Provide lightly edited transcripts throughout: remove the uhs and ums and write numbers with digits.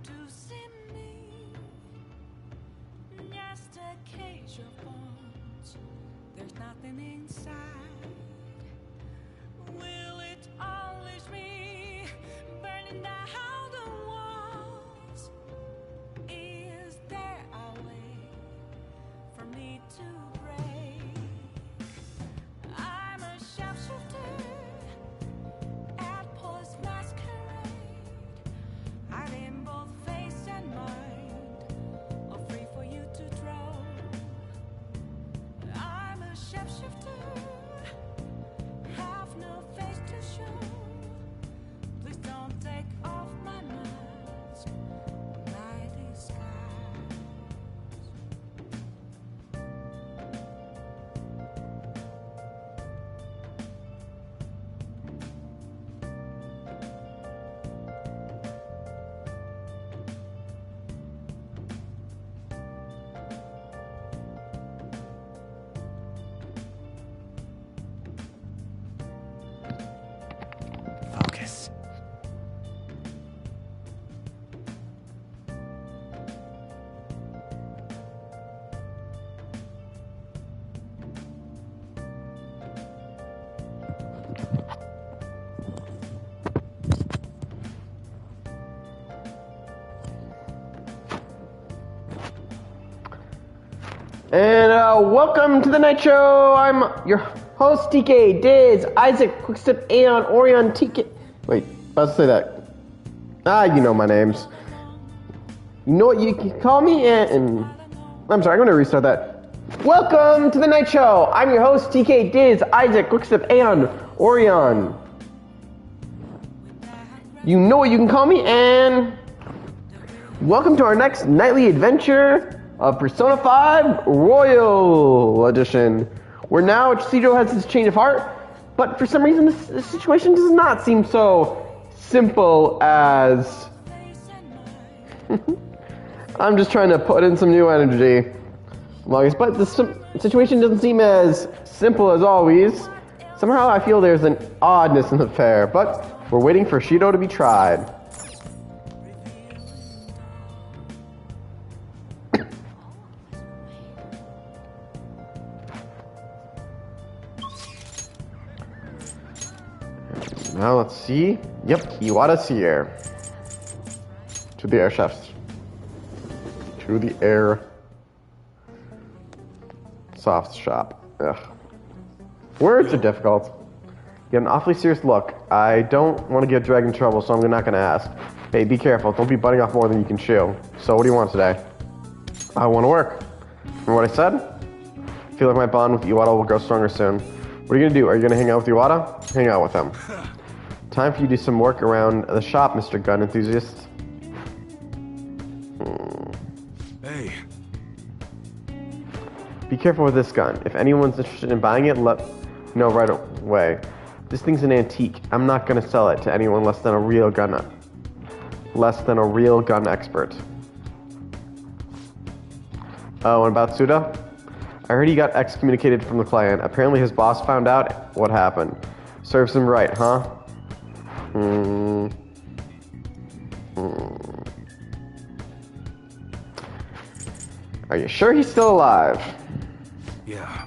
to see me. Just a cage of bones. There's nothing inside. Will it always be burning down the walls? Is there a way for me to break? I'm a sharpshooter at Post Masquerade. I'm in both face and mind, all free for you to draw. I'm a sharpshooter, have no face to show. Please don't take off my mask, my disguise. Focus. And welcome to the Night Show. I'm your host, TK, Diz, Isaac, Quickstep, Aeon, Orion, TK. Wait, about to say that. You know my names. You know what you can call me? And I'm sorry, I'm going to restart that. Welcome to the Night Show. I'm your host, TK, Diz, Isaac, Quickstep, Aeon, Orion. You know what you can call me, and welcome to our next nightly adventure of Persona 5 Royal Edition, where now Chihiro has his change of heart, but for some reason this situation does not seem so simple as... I'm just trying to put in some new energy, but the situation doesn't seem as simple as always. Somehow I feel there's an oddness in the affair, but we're waiting for Shido to be tried. Now let's see. Yep, Iwata's here. To the air shafts. To the air soft shop. Ugh. Words are difficult. You got an awfully serious look. I don't want to get dragged in trouble, so I'm not going to ask. Hey, be careful. Don't be biting off more than you can chew. So what do you want today? I want to work. Remember what I said? I feel like my bond with Iwata will grow stronger soon. What are you going to do? Are you going to hang out with Iwata? Hang out with him. Time for you to do some work around the shop, Mr. Gun Enthusiast. Hey. Be careful with this gun. If anyone's interested in buying it, let me know right away. This thing's an antique. I'm not going to sell it to anyone less than a real gun expert. Oh, and about Suda? I heard he got excommunicated from the clan. Apparently his boss found out what happened. Serves him right, huh? Are you sure he's still alive? Yeah.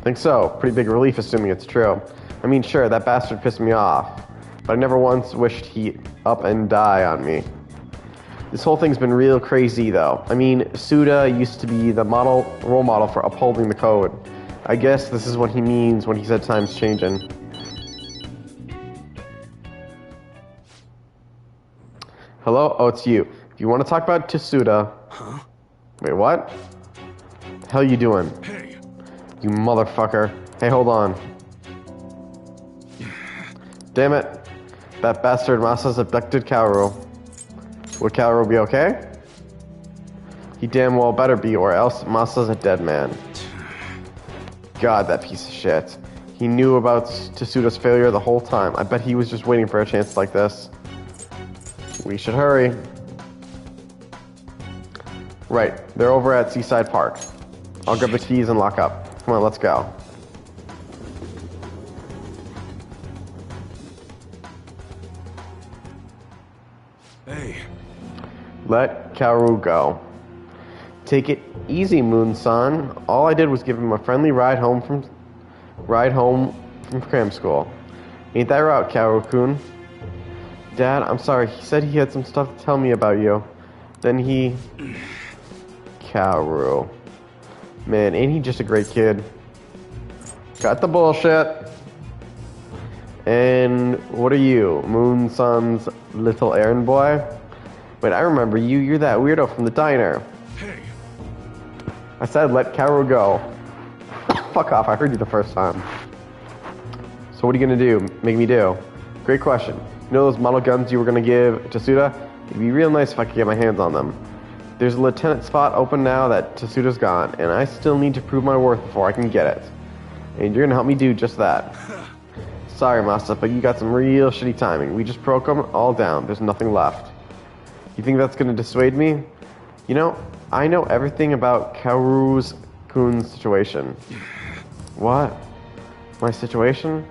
Think so. Pretty big relief, assuming it's true. I mean, sure, that bastard pissed me off, but I never once wished he'd up and die on me. This whole thing's been real crazy, though. I mean, Suda used to be the role model for upholding the code. I guess this is what he means when he said time's changing. Hello? Oh, it's you. If you want to talk about Tsuda... Huh? Wait, what? The hell you doing? Hey. You motherfucker. Hey, hold on. Damn it. That bastard Masa's abducted Kaoru. Would Kaoru be okay? He damn well better be, or else Masa's a dead man. God, that piece of shit. He knew about Tsuda's failure the whole time. I bet he was just waiting for a chance like this. We should hurry. Right, they're over at Seaside Park. I'll grab the keys and lock up. Come on, let's go. Hey. Let Kaoru go. Take it easy, Moon-san. All I did was give him a friendly ride home from cram school. Ain't that right, Kaoru-kun? Dad, I'm sorry. He said he had some stuff to tell me about you. Then he... Kaoru. Man, ain't he just a great kid? Cut the bullshit. And what are you, Moon-san's little errand boy? Wait, I remember you. You're that weirdo from the diner. Hey. I said let Kaoru go. Fuck off, I heard you the first time. So what are you gonna do? Make me do? Great question. You know those model guns you were gonna give to Tsuda? It'd be real nice if I could get my hands on them. There's a lieutenant spot open now that Tsuda's gone, and I still need to prove my worth before I can get it. And you're gonna help me do just that. Sorry, Masa, but you got some real shitty timing. We just broke them all down. There's nothing left. You think that's gonna dissuade me? You know, I know everything about Kaoru's-kun's situation. What? My situation?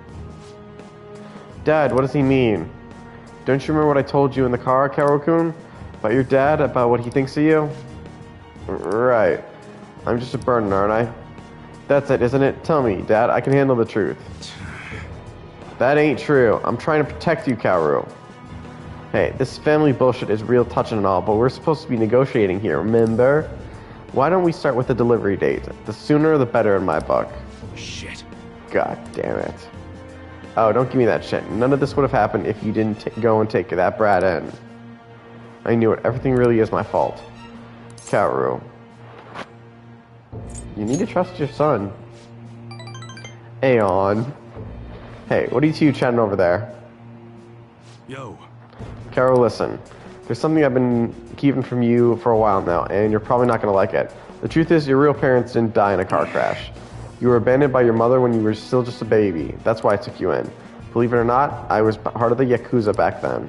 Dad, what does he mean? Don't you remember what I told you in the car, Kaoru-kun? About your dad? About what he thinks of you? Right. I'm just a burden, aren't I? That's it, isn't it? Tell me, Dad, I can handle the truth. That ain't true. I'm trying to protect you, Kaoru. Hey, this family bullshit is real touching and all, but we're supposed to be negotiating here, remember? Why don't we start with the delivery date? The sooner the better in my book. Shit. God damn it. Oh, don't give me that shit. None of this would have happened if you didn't go and take that brat in. I knew it. Everything really is my fault. Kaoru. You need to trust your son. Aeon. Hey, what are you two chatting over there? Yo. Kaoru, listen. There's something I've been keeping from you for a while now, and you're probably not going to like it. The truth is, your real parents didn't die in a car crash. You were abandoned by your mother when you were still just a baby. That's why I took you in. Believe it or not, I was part of the Yakuza back then.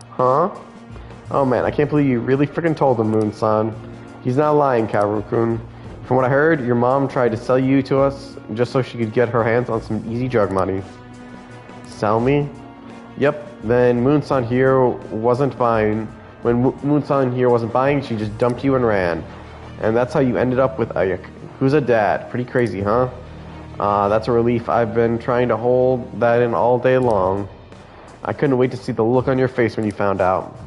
Huh? Oh man, I can't believe you really freaking told him, Moon-san. He's not lying, Kaoru-kun. From what I heard, your mom tried to sell you to us just so she could get her hands on some easy drug money. Sell me? Yep, then Moon-san here wasn't buying. When Moon-san here wasn't buying, she just dumped you and ran. And that's how you ended up with a Yakuza dad. Pretty crazy, huh? That's a relief. I've been trying to hold that in all day long. I couldn't wait to see the look on your face when you found out.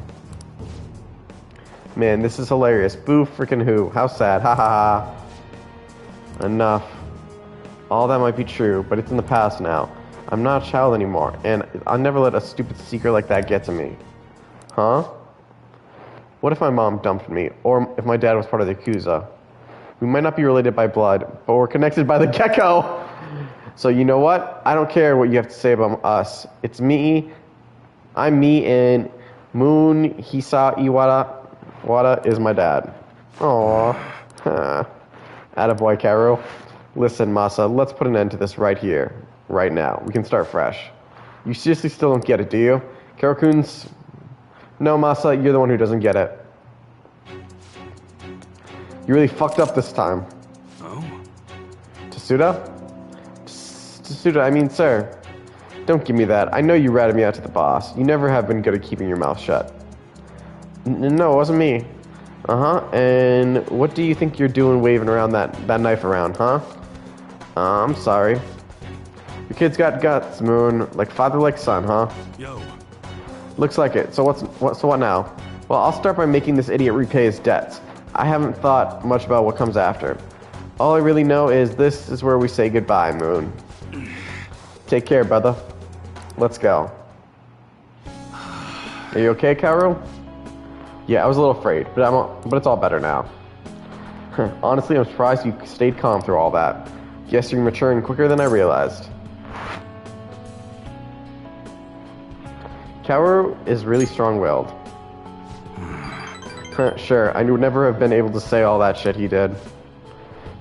Man, this is hilarious. Boo freaking who. How sad. Ha ha ha. Enough. All that might be true, but it's in the past now. I'm not a child anymore, and I'll never let a stupid secret like that get to me. Huh? What if my mom dumped me, or if my dad was part of the Yakuza? We might not be related by blood, but we're connected by the gecko! So you know what? I don't care what you have to say about us. It's me. I'm me, and Moon Hisa Iwata is my dad. Aww. Attaboy, Kaoru. Listen, Masa, let's put an end to this right here. Right now. We can start fresh. You seriously still don't get it, do you? Kaoru-kun's... No, Masa, you're the one who doesn't get it. You really fucked up this time. Oh? Tsuda? Tsuda, I mean, sir. Don't give me that. I know you ratted me out to the boss. You never have been good at keeping your mouth shut. No, it wasn't me. Uh-huh, and what do you think you're doing waving around that knife around, huh? I'm sorry. Your kid's got guts, Moon. Like father, like son, huh? Yo. Looks like it. So what now? Well, I'll start by making this idiot repay his debts. I haven't thought much about what comes after. All I really know is this is where we say goodbye, Moon. Take care, brother. Let's go. Are you okay, Kaoru? Yeah, I was a little afraid, but it's all better now. Honestly, I'm surprised you stayed calm through all that. Guess you're maturing quicker than I realized. Kaoru is really strong-willed. Sure, I would never have been able to say all that shit he did.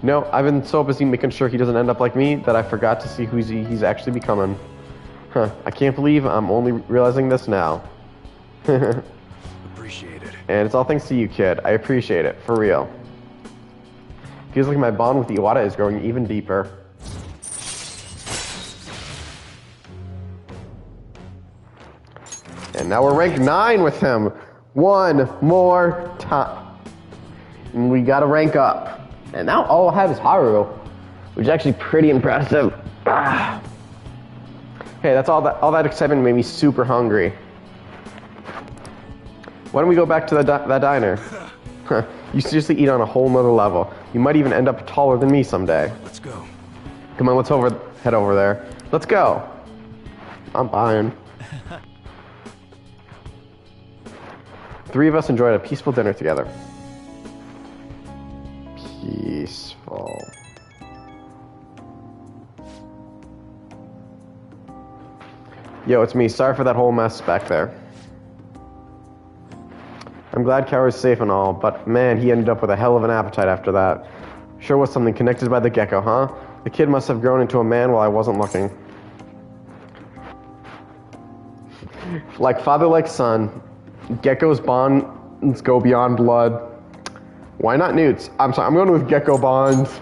No, I've been so busy making sure he doesn't end up like me that I forgot to see who he's actually becoming. I can't believe I'm only realizing this now. Appreciate it. And it's all thanks to you, kid. I appreciate it, for real. Feels like my bond with Iwata is growing even deeper. And now we're ranked 9 with him. One more time. And we gotta rank up. And now all I have is Haru, which is actually pretty impressive. Ah. Okay, that's all that excitement made me super hungry. Why don't we go back to that diner? You seriously eat on a whole nother level. You might even end up taller than me someday. Let's go. Come on, let's head over there. Let's go. I'm buying. Three of us enjoyed a peaceful dinner together. Peaceful. Yo, it's me. Sorry for that whole mess back there. I'm glad Kaoru's safe and all, but man, he ended up with a hell of an appetite after that. Sure was something connected by the gecko, huh? The kid must have grown into a man while I wasn't looking. Like father, like son, geckos' bonds go beyond blood. Why not newts? I'm sorry, I'm going with gecko bonds.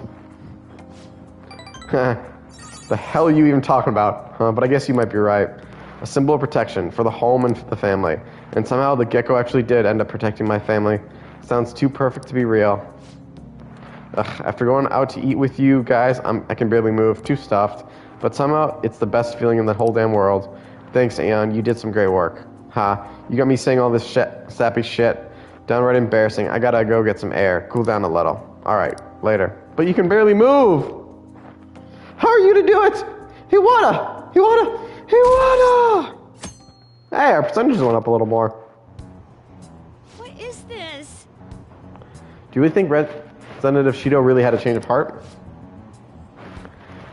The hell are you even talking about? Huh? But I guess you might be right. A symbol of protection for the home and for the family. And somehow the gecko actually did end up protecting my family. Sounds too perfect to be real. Ugh, after going out to eat with you guys, I can barely move. Too stuffed. But somehow, it's the best feeling in the whole damn world. Thanks, Aeon. You did some great work. Ha. You got me saying all this sappy shit. Downright embarrassing. I gotta go get some air. Cool down a little. Alright, later. But you can barely move! How are you to do it? Hiwata! Hey, our percentages went up a little more. What is this? Do you really think Representative Shido really had a change of heart?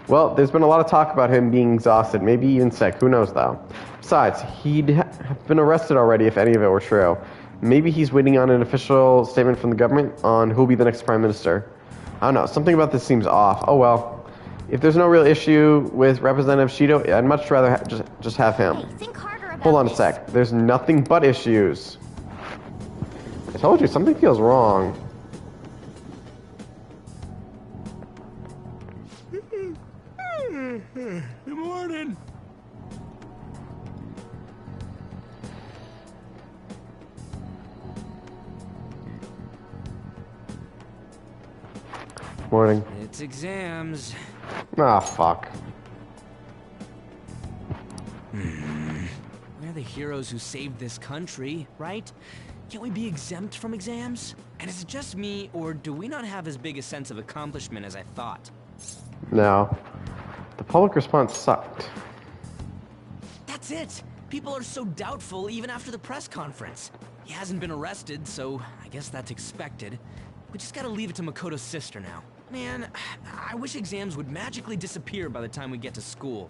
Well, there's been a lot of talk about him being exhausted, maybe even sick. Who knows, though? Besides, he'd have been arrested already if any of it were true. Maybe he's waiting on an official statement from the government on who'll be the next prime minister. I don't know. Something about this seems off. Oh, well. If there's no real issue with Representative Shido, I'd much rather just have him. Hey, think harder about Hold on a this. sec. There's nothing but issues. I told you, something feels wrong. Good morning. Morning. It's exams. Ah, fuck. We're the heroes who saved this country, right? Can't we be exempt from exams? And is it just me, or do we not have as big a sense of accomplishment as I thought? No. The public response sucked. That's it! People are so doubtful even after the press conference. He hasn't been arrested, so I guess that's expected. We just gotta leave it to Makoto's sister now. Man, I wish exams would magically disappear by the time we get to school.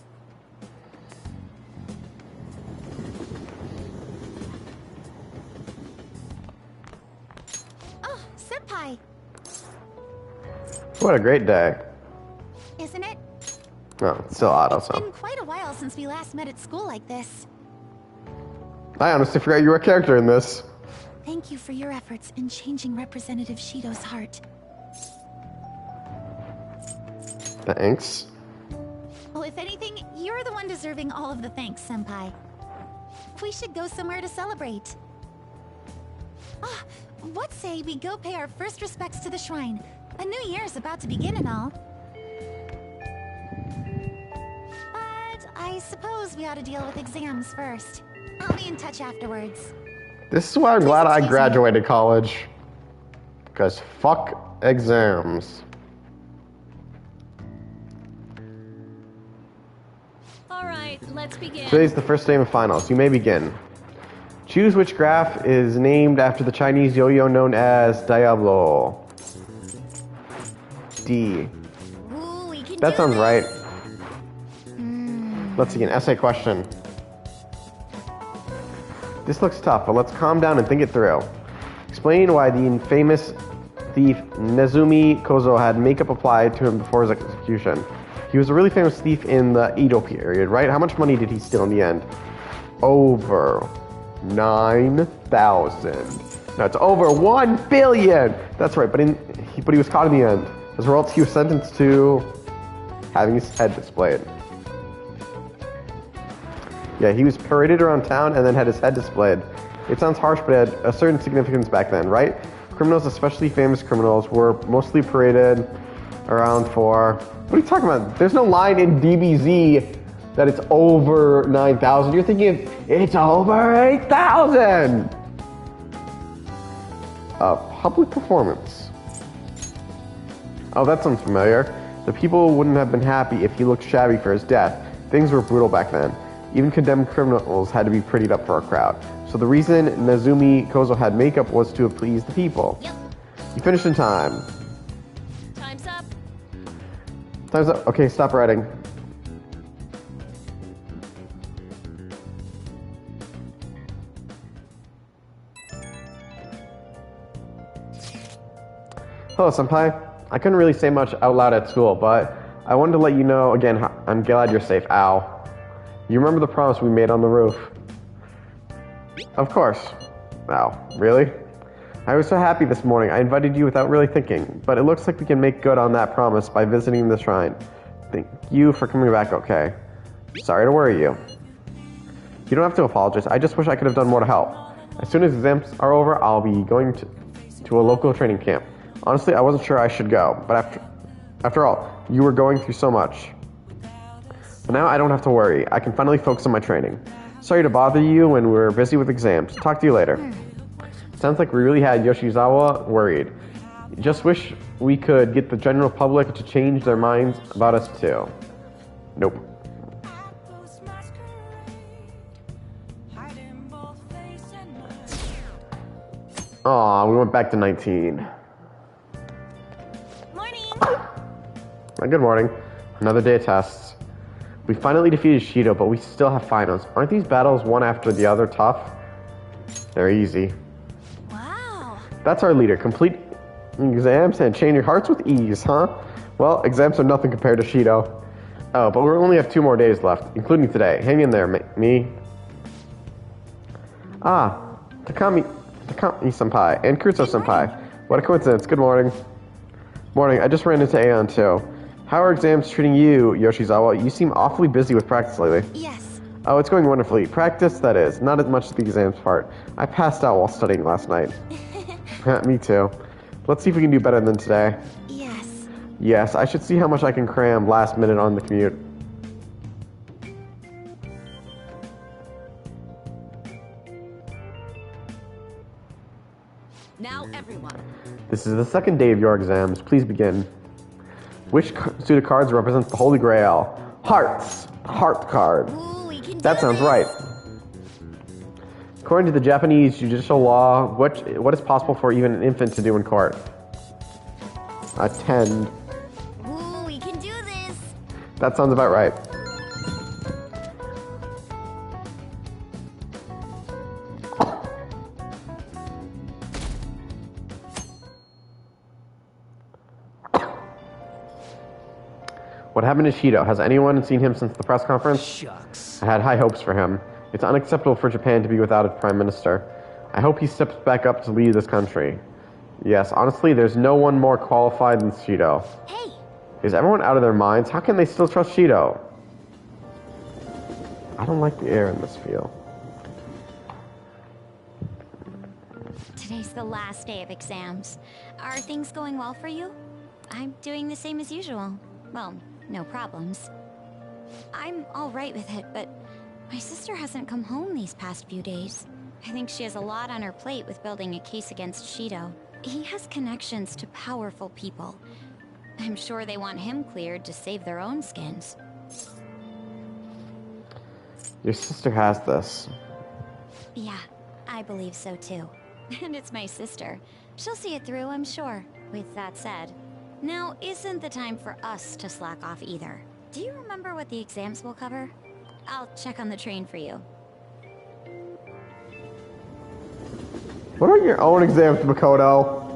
Oh, Senpai, What a great day. isn't it? Oh, it's still Otto, It's so. been quite a while since we last met at school like this. I honestly forgot you were a character in this. Thank you for your efforts in changing Representative Shido's heart. Thanks. Well, if anything, you're the one deserving all of the thanks, Senpai. We should go somewhere to celebrate. Ah, what say we go pay our first respects to the shrine? A new year's about to begin and all. But I suppose we ought to deal with exams first. I'll be in touch afterwards. This is why I'm glad I excuse me. graduated college. Because fuck exams. All right, let's begin. Today's the first day of finals. You may begin. Choose which graph is named after the Chinese yo-yo known as Diablo. D. Ooh, we can That do sounds this. right. Let's see, an essay question. This looks tough, but let's calm down and think it through. Explain why the infamous thief Nezumi Kozo had makeup applied to him before his execution. He was a really famous thief in the Edo period, right? How much money did he steal in the end? Over 9,000. No, it's over 1 billion. That's right, but he was caught in the end. As a result, he was sentenced to having his head displayed. Yeah, he was paraded around town and then had his head displayed. It sounds harsh, but it had a certain significance back then, right? Criminals, especially famous criminals, were mostly paraded around for... What are you talking about? There's no line in DBZ that it's over 9,000. You're thinking it's over 8,000! Public performance. Oh, that sounds familiar. The people wouldn't have been happy if he looked shabby for his death. Things were brutal back then. Even condemned criminals had to be prettied up for a crowd. So the reason Nazumi Kozo had makeup was to please the people. Yep. You finished in time. Time's up. Time's up. Okay, stop writing. Hello, Senpai. I couldn't really say much out loud at school, but I wanted to let you know again, I'm glad you're safe. Ow. You remember the promise we made on the roof? Of course. Ow. Really? I was so happy this morning. I invited you without really thinking, but it looks like we can make good on that promise by visiting the shrine. Thank you for coming back okay. Sorry to worry you. You don't have to apologize. I just wish I could have done more to help. As soon as exams are over, I'll be going to a local training camp. Honestly, I wasn't sure I should go, but after all, you were going through so much. But now I don't have to worry. I can finally focus on my training. Sorry to bother you when we're busy with exams. Talk to you later. Sounds like we really had Yoshizawa worried. Just wish we could get the general public to change their minds about us too. Nope. Apples masquerade, hiding both face and mind. Aw, we went back to 19. Morning! Good morning. Another day of tests. We finally defeated Shido, but we still have finals. Aren't these battles one after the other tough? They're easy. Wow! That's our leader. Complete exams and change your hearts with ease, huh? Well, exams are nothing compared to Shido. Oh, but we only have 2 more days left, including today. Hang in there, me. Ah, Takami-senpai and Kuruso-senpai. What a coincidence. Good morning. Morning. I just ran into Aeon, too. How are exams treating you, Yoshizawa? You seem awfully busy with practice lately. Yes. Oh, it's going wonderfully. Practice, that is. Not as much as the exams part. I passed out while studying last night. Me too. Let's see if we can do better than today. Yes. Yes, I should see how much I can cram last minute on the commute. Now, everyone. This is the second day of your exams. Please begin. Which suit of cards represents the Holy Grail? Hearts. Heart card. Ooh, we can do That sounds this. right. According to the Japanese judicial law, what is possible for even an infant to do in court? Attend. Ooh, we can do this. That sounds about right. What happened to Shido? Has anyone seen him since the press conference? Shucks. I had high hopes for him. It's unacceptable for Japan to be without its prime minister. I hope he steps back up to lead this country. Yes, honestly, there's no one more qualified than Shido. Hey, Is everyone out of their minds? How can they still trust Shido? I don't like the air in this field. today's the last day of exams. Are things going well for you? I'm doing the same as usual. Well, no problems. I'm all right with it, but my sister hasn't come home these past few days. I think she has a lot on her plate with building a case against Shido. He has connections to powerful people. I'm sure they want him cleared to save their own skins. Your sister has this. Yeah, I believe so too. And it's my sister. She'll see it through, I'm sure. With that said, now isn't the time for us to slack off either. Do you remember what the exams will cover? I'll check on the train for you. What are your own exams, Makoto?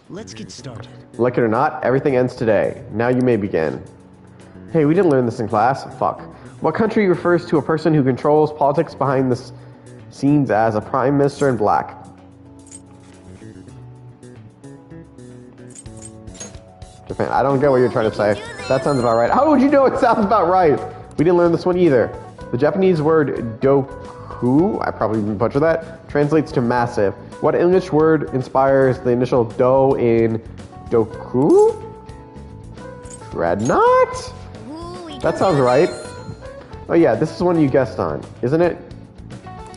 Let's get started. Like it or not, everything ends today. Now you may begin. Hey, we didn't learn this in class. Fuck. What country refers to a person who controls politics behind the scenes as a prime minister in black? Japan. I don't get what you're trying to say. That sounds about right. How would you know it sounds about right? We didn't learn this one either. The Japanese word Doku, I probably didn't butcher that, translates to massive. What English word inspires the initial do in Doku? Dreadnought? Ooh, we That can sounds do right. this. Oh yeah, this is one you guessed on, isn't it?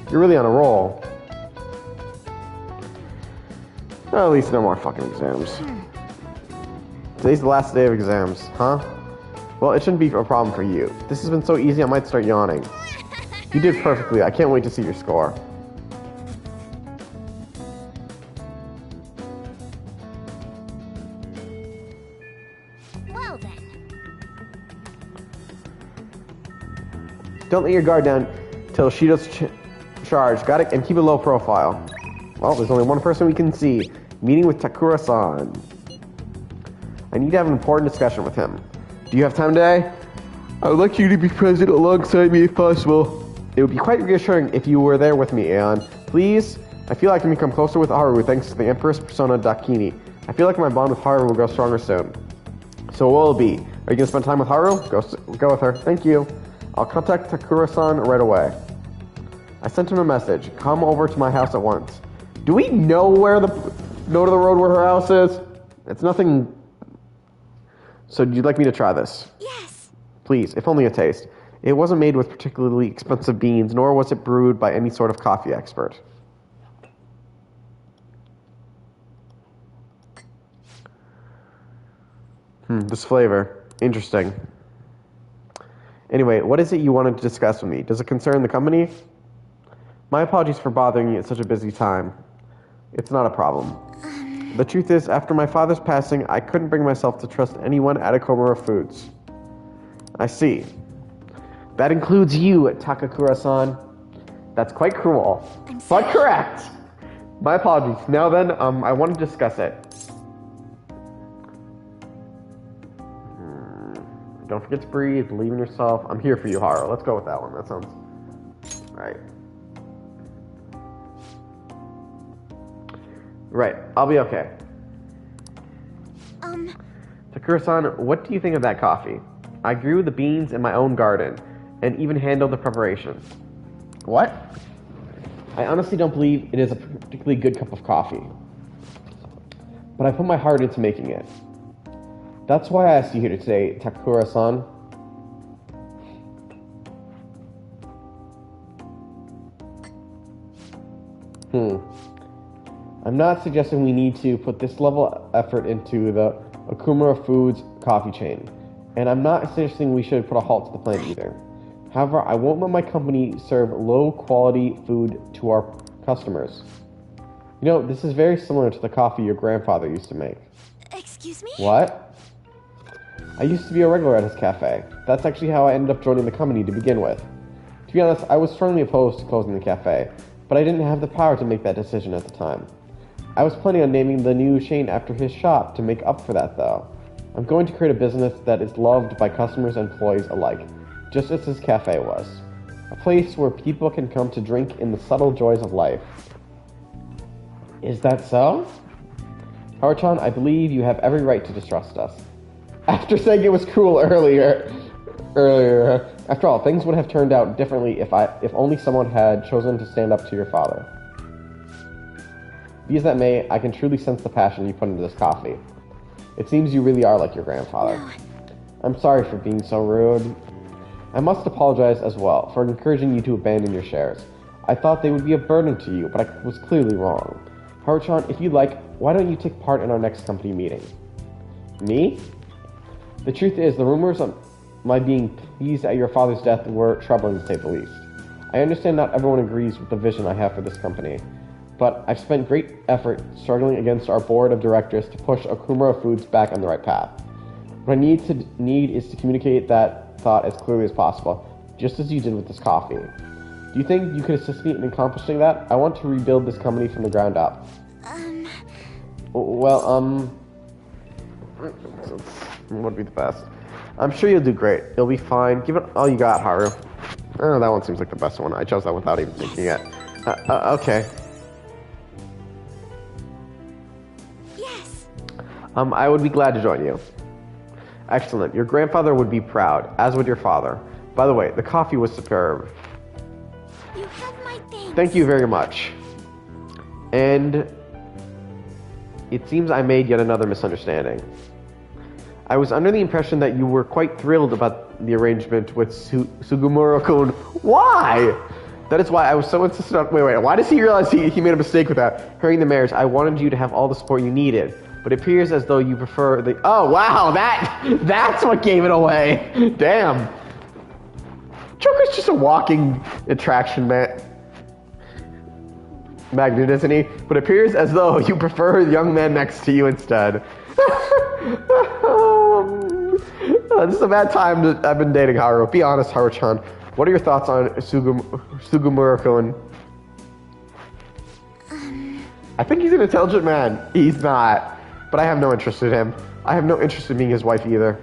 You're really on a roll. Well, at least no more fucking exams. Today's the last day of exams, huh? Well, it shouldn't be a problem for you. This has been so easy I might start yawning. You did perfectly. I can't wait to see your score. Well then. Don't let your guard down till Shido's charge. Got it? And keep a low profile. Well, there's only one person we can see. Meeting with Takura-san. I need to have an important discussion with him. Do you have time today? I would like you to be present alongside me if possible. It would be quite reassuring if you were there with me, Aeon. Please? I feel I can become closer with Haru thanks to the Empress Persona Dakini. I feel like my bond with Haru will grow stronger soon. So what will it be? Are you going to spend time with Haru? Go with her. Thank you. I'll contact Takura-san right away. I sent him a message. Come over to my house at once. Do we know where know to the road where her house is? It's nothing. So you'd like me to try this? Yes. Please, if only a taste. It wasn't made with particularly expensive beans, nor was it brewed by any sort of coffee expert. This flavor. Interesting. Anyway, what is it you wanted to discuss with me? Does it concern the company? My apologies for bothering you at such a busy time. It's not a problem. The truth is, after my father's passing, I couldn't bring myself to trust anyone at Akomura Foods. I see. That includes you, Takakura-san. That's quite cruel. I'm But sorry. correct! My apologies. Now then, I want to discuss it. Don't forget to breathe, believe in yourself. I'm here for you, Haru. Let's go with that one. That sounds... Right. Right. I'll be okay. Takura-san, what do you think of that coffee? I grew the beans in my own garden, and even handled the preparations. What? I honestly don't believe it is a particularly good cup of coffee. But I put my heart into making it. That's why I asked you here today, Takura-san. I'm not suggesting we need to put this level of effort into the Akomura Foods coffee chain. And I'm not suggesting we should put a halt to the plan either. However, I won't let my company serve low-quality food to our customers. You know, this is very similar to the coffee your grandfather used to make. Excuse me? What? I used to be a regular at his cafe. That's actually how I ended up joining the company to begin with. To be honest, I was strongly opposed to closing the cafe, but I didn't have the power to make that decision at the time. I was planning on naming the new chain after his shop to make up for that, though. I'm going to create a business that is loved by customers and employees alike, just as his cafe was. A place where people can come to drink in the subtle joys of life. Is that so? Haruchan, I believe you have every right to distrust us. After saying it was cruel earlier, after all, things would have turned out differently if only someone had chosen to stand up to your father. Be as that may, I can truly sense the passion you put into this coffee. It seems you really are like your grandfather. No. I'm sorry for being so rude. I must apologize as well for encouraging you to abandon your shares. I thought they would be a burden to you, but I was clearly wrong. Haruchan, if you'd like, why don't you take part in our next company meeting? Me? The truth is, the rumors of my being pleased at your father's death were troubling to say the least. I understand not everyone agrees with the vision I have for this company, but I've spent great effort struggling against our board of directors to push Akomura Foods back on the right path. What I need is to communicate that thought as clearly as possible, just as you did with this coffee. Do you think you could assist me in accomplishing that? I want to rebuild this company from the ground up. Well, what would be the best? I'm sure you'll do great. You'll be fine. Give it all you got, Haru. Oh, that one seems like the best one. I chose that without even thinking it. Okay. Yes. I would be glad to join you. Excellent. Your grandfather would be proud, as would your father. By the way, the coffee was superb. You have my Thank you very much. And it seems I made yet another misunderstanding. I was under the impression that you were quite thrilled about the arrangement with Sugimura-kun. Why? That is why I was so insistent on... Wait. Why does he realize he made a mistake with that? Hurrying the marriage, I wanted you to have all the support you needed. But it appears as though you prefer the... Oh, wow, that's what gave it away. Damn. Joker's just a walking attraction magnet, isn't he? But it appears as though you prefer the young man next to you instead. This is a bad time that I've been dating Haru. Be honest, Haru-chan. What are your thoughts on Sugimura-kun? I think he's an intelligent man. He's not. But I have no interest in him. I have no interest in being his wife either.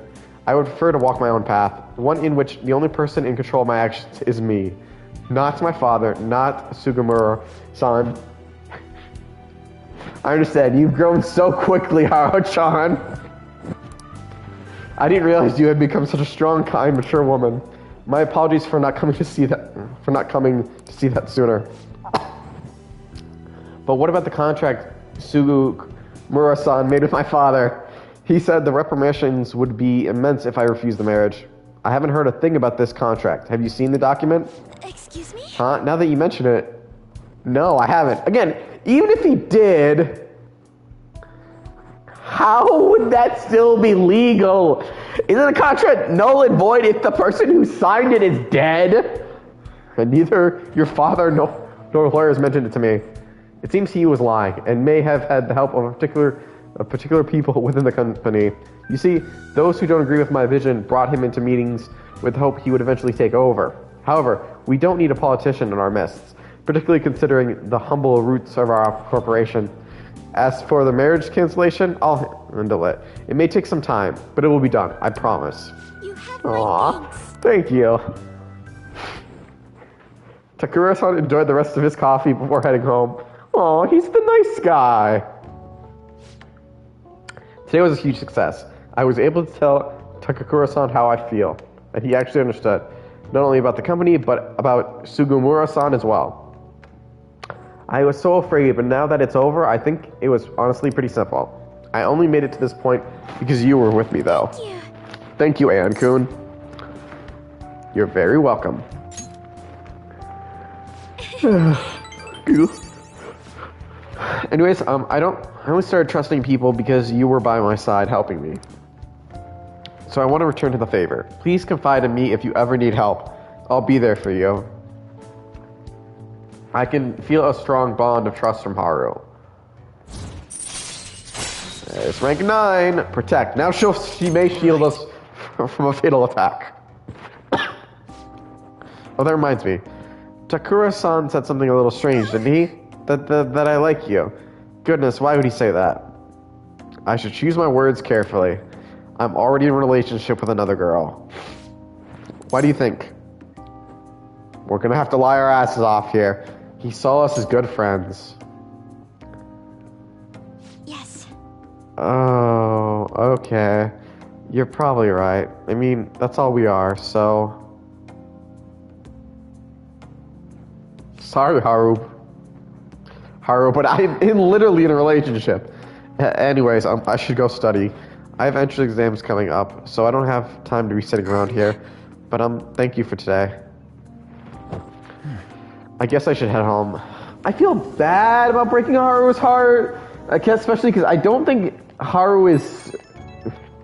I would prefer to walk my own path. One in which the only person in control of my actions is me. Not my father, not Sugimura-san. I understand. You've grown so quickly, Haru-chan. I didn't realize you had become such a strong, kind, mature woman. My apologies for not coming to see that sooner. But what about the contract Sugimura-san made with my father? He said the repercussions would be immense if I refused the marriage. I haven't heard a thing about this contract. Have you seen the document? Excuse me? Huh? Now that you mention it, no, I haven't. Again, even if he did, how would that still be legal? Isn't the contract null and void if the person who signed it is dead? And neither your father nor lawyers mentioned it to me. It seems he was lying and may have had the help of particular people within the company. You see, those who don't agree with my vision brought him into meetings with hope he would eventually take over. However, we don't need a politician in our midst, particularly considering the humble roots of our corporation. As for the marriage cancellation, I'll handle it. It may take some time, but it will be done, I promise. You have my Aww, thanks. thank you. Takura-san enjoyed the rest of his coffee before heading home. Aw, he's the nice guy. Today was a huge success. I was able to tell Takakura-san how I feel, and he actually understood, not only about the company, but about Sugimura-san as well. I was so afraid, but now that it's over, I think it was honestly pretty simple. I only made it to this point because you were with me, though. Yeah. Thank you, Ann-kun. You're very welcome. Anyways, I only started trusting people because you were by my side helping me. So I want to return to the favor. Please confide in me if you ever need help. I'll be there for you. I can feel a strong bond of trust from Haru. It's rank 9. Protect. Now she may shield us from a fatal attack. Oh, that reminds me. Takura-san said something a little strange, didn't he? That I like you. Goodness, why would he say that? I should choose my words carefully. I'm already in a relationship with another girl. Why do you think? We're gonna have to lie our asses off here. He saw us as good friends. Yes. Oh, okay. You're probably right. I mean, that's all we are, so... Sorry, Haru, but I'm literally in a relationship. Anyways, I should go study. I have entrance exams coming up, so I don't have time to be sitting around here. But thank you for today. I guess I should head home. I feel bad about breaking Haru's heart, especially because I don't think Haru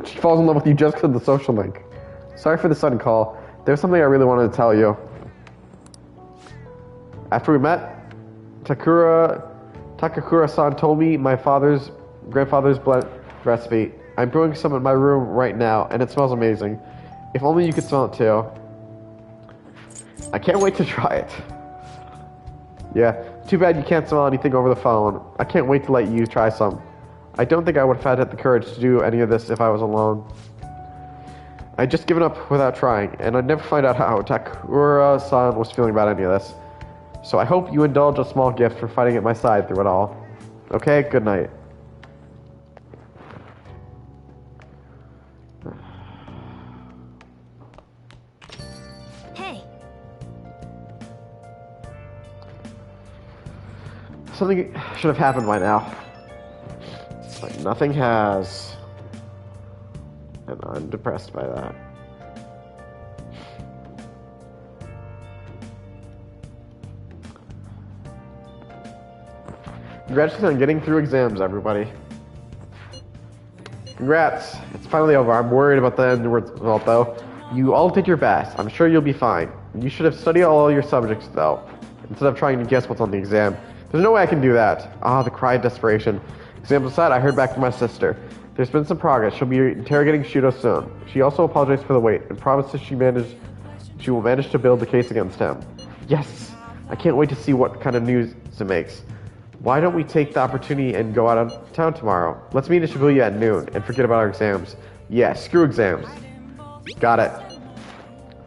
she falls in love with you just because of the social link. Sorry for the sudden call. There's something I really wanted to tell you. After we met, Takakura-san told me my grandfather's blend recipe. I'm brewing some in my room right now, and it smells amazing. If only you could smell it too. I can't wait to try it. Yeah, too bad you can't smell anything over the phone. I can't wait to let you try some. I don't think I would have had the courage to do any of this if I was alone. I'd just given up without trying, and I'd never find out how Takura-san was feeling about any of this. So I hope you indulge a small gift for fighting at my side through it all. Okay, good night. Hey. Something should have happened by now. But nothing has. And I'm depressed by that. Congratulations on getting through exams, everybody. Congrats. It's finally over. I'm worried about the end result, though. You all did your best. I'm sure you'll be fine. You should have studied all your subjects, though, instead of trying to guess what's on the exam. There's no way I can do that. Ah, the cry of desperation. Exam aside, I heard back from my sister. There's been some progress. She'll be interrogating Shudo soon. She also apologized for the wait and promises she will manage to build the case against him. Yes! I can't wait to see what kind of news it makes. Why don't we take the opportunity and go out of town tomorrow? Let's meet in Shibuya at noon and forget about our exams. Yeah, screw exams. Got it.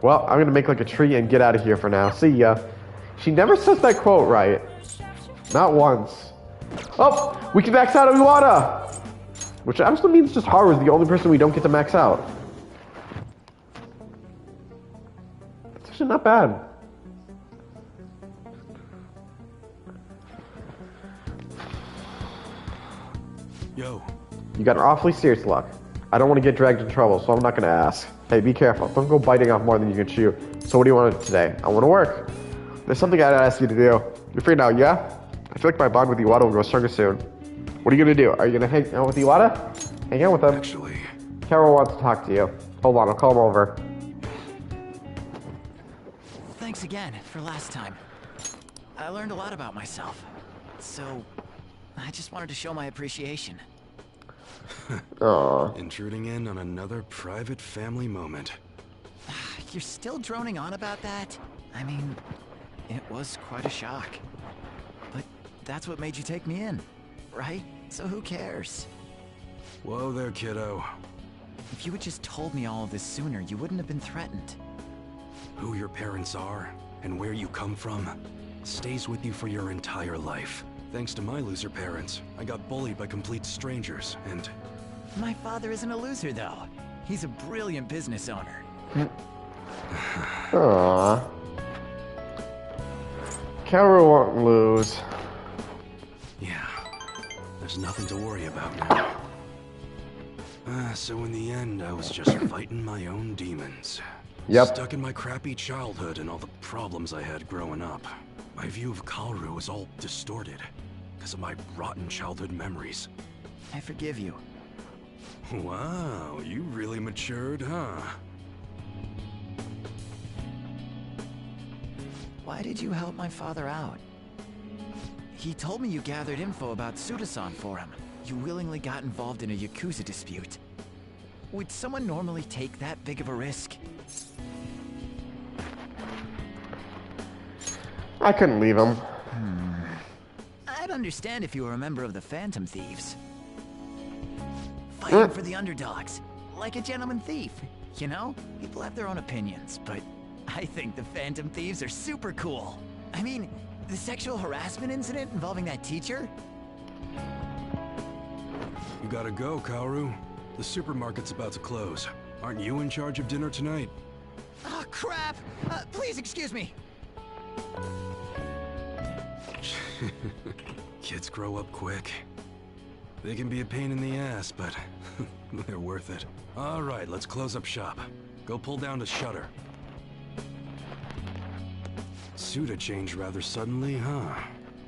Well, I'm gonna make like a tree and get out of here for now. See ya. She never says that quote right. Not once. Oh! We can max out Iwata! Which actually means just Haru is the only person we don't get to max out. That's actually not bad. Yo, You got an awfully serious luck. I don't want to get dragged into trouble, so I'm not going to ask. Hey, be careful. Don't go biting off more than you can chew. So what do you want to do today? I want to work. There's something I'd ask you to do. You're free now, yeah? I feel like my bond with Iwata will grow stronger soon. What are you going to do? Are you going to hang out with Iwata? Hang out with him. actually, Carol wants to talk to you. Hold on, I'll call him over. Thanks again for last time. I learned a lot about myself. So, I just wanted to show my appreciation. Aww. intruding in on another private family moment. You're still droning on about that? I mean, it was quite a shock. But that's what made you take me in, right? So who cares? Whoa there, kiddo. If you had just told me all of this sooner, you wouldn't have been threatened. Who your parents are and where you come from stays with you for your entire life. Thanks to my loser parents, I got bullied by complete strangers, and My father isn't a loser, though. He's a brilliant business owner. Aww. Kaoru won't lose. yeah, there's nothing to worry about now. So in the end, I was just fighting my own demons. Yep. Stuck in my crappy childhood and all the problems I had growing up. My view of Kaoru was all distorted because of my rotten childhood memories. I forgive you. Wow, you really matured, huh? Why did you help my father out? He told me you gathered info about Suda-san for him. You willingly got involved in a Yakuza dispute. Would someone normally take that big of a risk? I couldn't leave him. I'd understand if you were a member of the Phantom Thieves. Fighting for the underdogs, like a gentleman thief. You know, people have their own opinions, but I think the Phantom Thieves are super cool. I mean, the sexual harassment incident involving that teacher? You gotta go, Kaoru. The supermarket's about to close. Aren't you in charge of dinner tonight? Oh, crap! Please excuse me. Kids grow up quick. They can be a pain in the ass, but they're worth it. All right, let's close up shop. Go pull down the shutter. Suda changed rather suddenly, huh?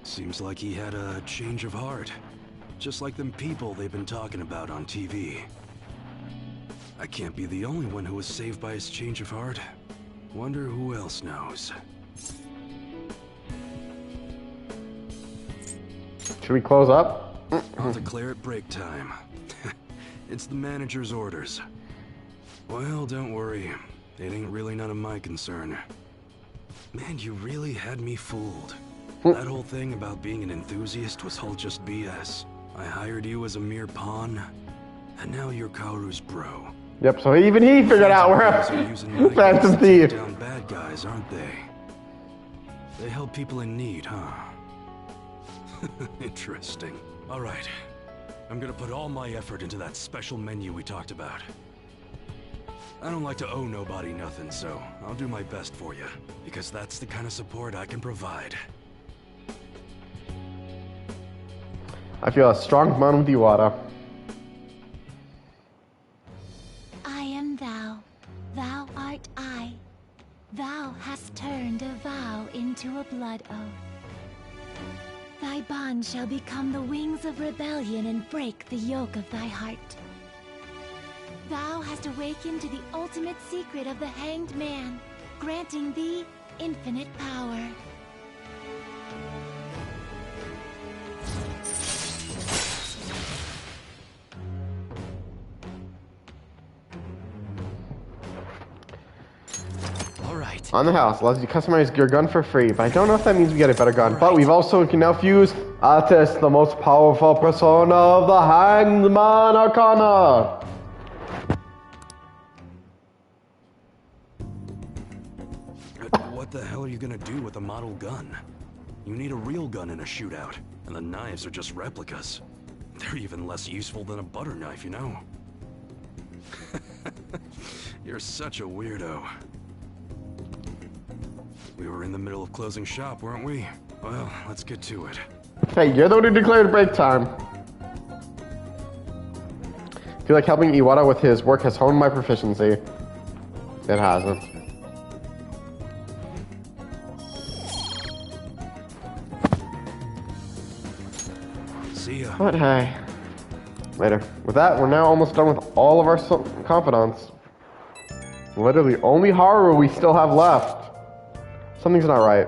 Seems like he had a change of heart. Just like them people they've been talking about on TV. I can't be the only one who was saved by his change of heart. Wonder who else knows. Should we close up? I'll declare it break time. It's the manager's orders. Well, don't worry. It ain't really none of my concern. Man, you really had me fooled. That whole thing about being an enthusiast was all just BS. I hired you as a mere pawn, and now you're Kaoru's bro. Yep, so even he figured out we're Guys are using my a Phantom guns to take Thief. down bad guys, aren't they? They help people in need, huh? Interesting. All right. I'm gonna put all my effort into that special menu we talked about. I don't like to owe nobody nothing, so I'll do my best for you. Because that's the kind of support I can provide. I feel a strong bond with Iwata. I am thou, thou art I. Thou hast turned a vow into a blood oath. Thy bond shall become the wings of rebellion and break the yoke of thy heart. Thou hast awakened to the ultimate secret of the Hanged Man, granting thee infinite power. All right. On the house allows you to customize your gun for free, but I don't know if that means we get a better gun. But we've also can now fuse Artis, the most powerful persona of the Hanged Man Arcana. What the hell are you gonna do with a model gun? You need a real gun in a shootout, and the knives are just replicas. They're even less useful than a butter knife, you know? You're such a weirdo. We were in the middle of closing shop, weren't we? Well, let's get to it. Hey, you're the one who declared break time. I feel like helping Iwata with his work has honed my proficiency. It hasn't. See ya. But hey, later. With that, we're now almost done with all of our confidants. Literally, only Haru we still have left. Something's not right.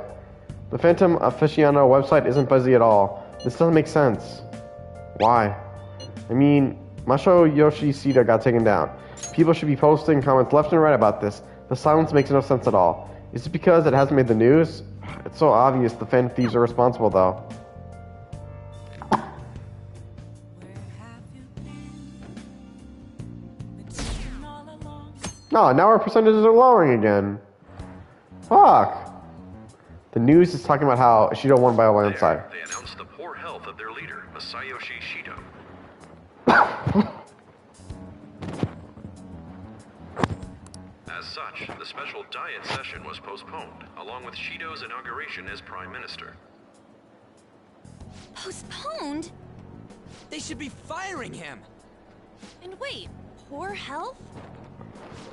The Phantom Aficionado website isn't busy at all. This doesn't make sense. Why? I mean, Masho Yoshishida got taken down. People should be posting comments left and right about this. The silence makes no sense at all. Is it because it hasn't made the news? It's so obvious the Phantom Thieves are responsible, though. Where have you been? Been searching all along. Oh, now our percentages are lowering again. Fuck. The news is talking about how Shido won by a landslide. They announced the poor health of their leader, Masayoshi Shido. As such, the special diet session was postponed, along with Shido's inauguration as Prime Minister. Postponed? They should be firing him! And wait, poor health?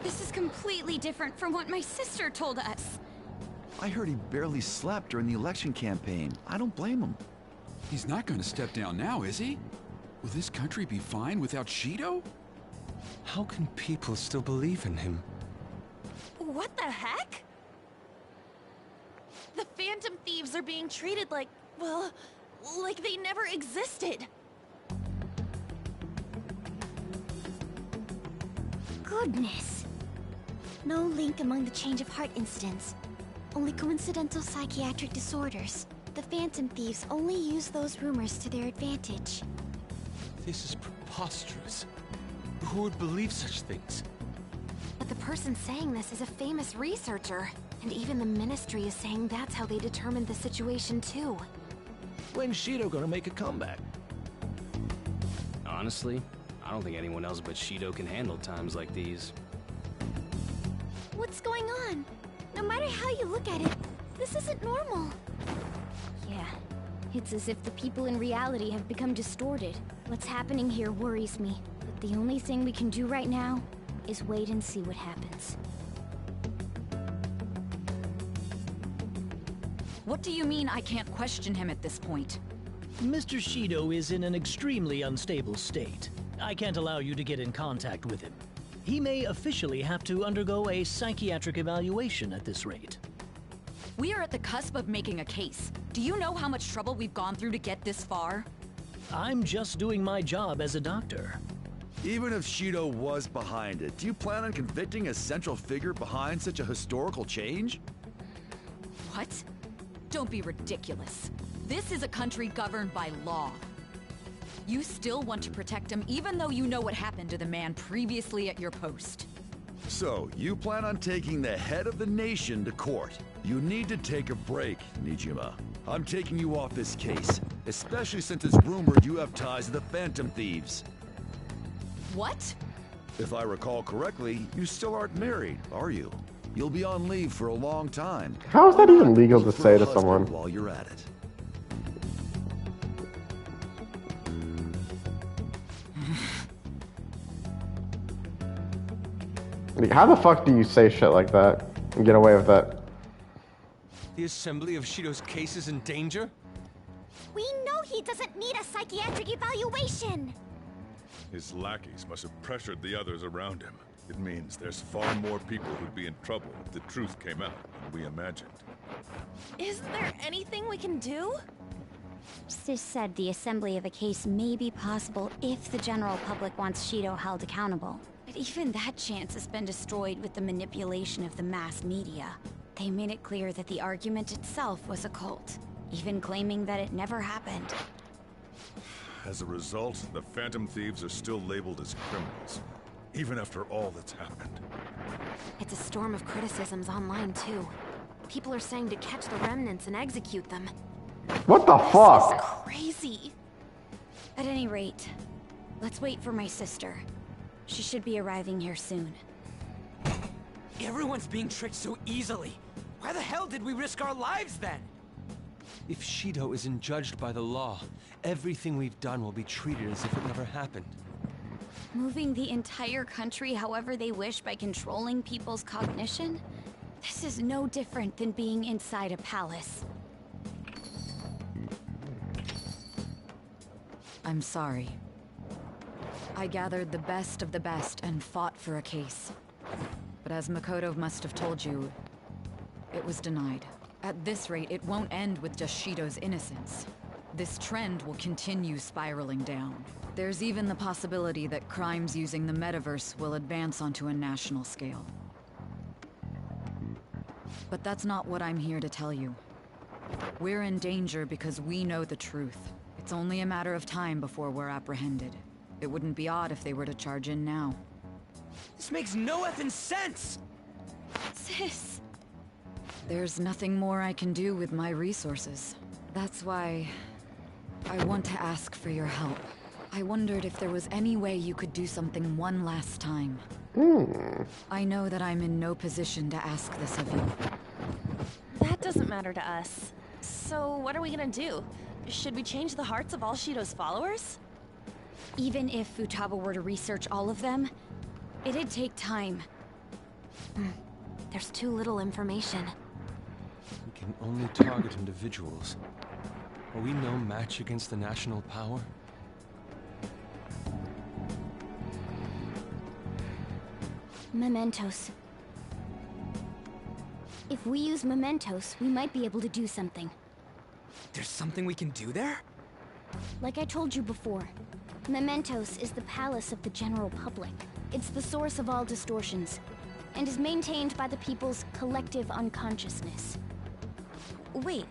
This is completely different from what my sister told us. I heard he barely slept during the election campaign. I don't blame him. He's not going to step down now, is he? Will this country be fine without Shido? How can people still believe in him? What the heck? The Phantom Thieves are being treated like, well, like they never existed. Goodness. No link among the change of heart incidents. Only coincidental psychiatric disorders. The Phantom Thieves only use those rumors to their advantage. This is preposterous. Who would believe such things? But the person saying this is a famous researcher. And even the Ministry is saying that's how they determined the situation too. When's Shido gonna make a comeback? Honestly, I don't think anyone else but Shido can handle times like these. What's going on? No matter how you look at it, this isn't normal. Yeah, it's as if the people in reality have become distorted. What's happening here worries me. But the only thing we can do right now is wait and see what happens. What do you mean I can't question him at this point? Mr. Shido is in an extremely unstable state. I can't allow you to get in contact with him. He may officially have to undergo a psychiatric evaluation at this rate. We are at the cusp of making a case. Do you know how much trouble we've gone through to get this far? I'm just doing my job as a doctor. Even if Shido was behind it, do you plan on convicting a central figure behind such a historical change? What? Don't be ridiculous. This is a country governed by law. You still want to protect him even though you know what happened to the man previously at your post. So, you plan on taking the head of the nation to court. You need to take a break, Nijima. I'm taking you off this case, especially since it's rumored you have ties to the Phantom Thieves. What? If I recall correctly, you still aren't married, are you? You'll be on leave for a long time. How is that even legal to say to someone? While you're at it. Like, how the fuck do you say shit like that and get away with it? The assembly of Shido's case is in danger? We know he doesn't need a psychiatric evaluation! His lackeys must have pressured the others around him. It means there's far more people who'd be in trouble if the truth came out than we imagined. Is there anything we can do? Sis said the assembly of a case may be possible if the general public wants Shido held accountable. But even that chance has been destroyed with the manipulation of the mass media. They made it clear that the argument itself was a cult, even claiming that it never happened. As a result, the Phantom Thieves are still labeled as criminals, even after all that's happened. It's a storm of criticisms online, too. People are saying to catch the remnants and execute them. What the fuck? This is crazy. At any rate, let's wait for my sister. She should be arriving here soon. Everyone's being tricked so easily. Why the hell did we risk our lives then? If Shido isn't judged by the law, everything we've done will be treated as if it never happened. Moving the entire country however they wish by controlling people's cognition? This is no different than being inside a palace. I'm sorry. I gathered the best of the best and fought for a case. But as Makoto must have told you, it was denied. At this rate, it won't end with just Shido's innocence. This trend will continue spiraling down. There's even the possibility that crimes using the metaverse will advance onto a national scale. But that's not what I'm here to tell you. We're in danger because we know the truth. It's only a matter of time before we're apprehended. It wouldn't be odd if they were to charge in now. This makes no effing sense! Sis! There's nothing more I can do with my resources. That's why I want to ask for your help. I wondered if there was any way you could do something one last time. I know that I'm in no position to ask this of you. That doesn't matter to us. So what are we gonna do? Should we change the hearts of all Shido's followers? Even if Futaba were to research all of them, it'd take time. There's too little information. We can only target individuals. Are we no match against the national power? Mementos. If we use mementos, we might be able to do something. There's something we can do there? Like I told you before, mementos is the palace of the general public. It's the source of all distortions, and is maintained by the people's collective unconsciousness. Wait,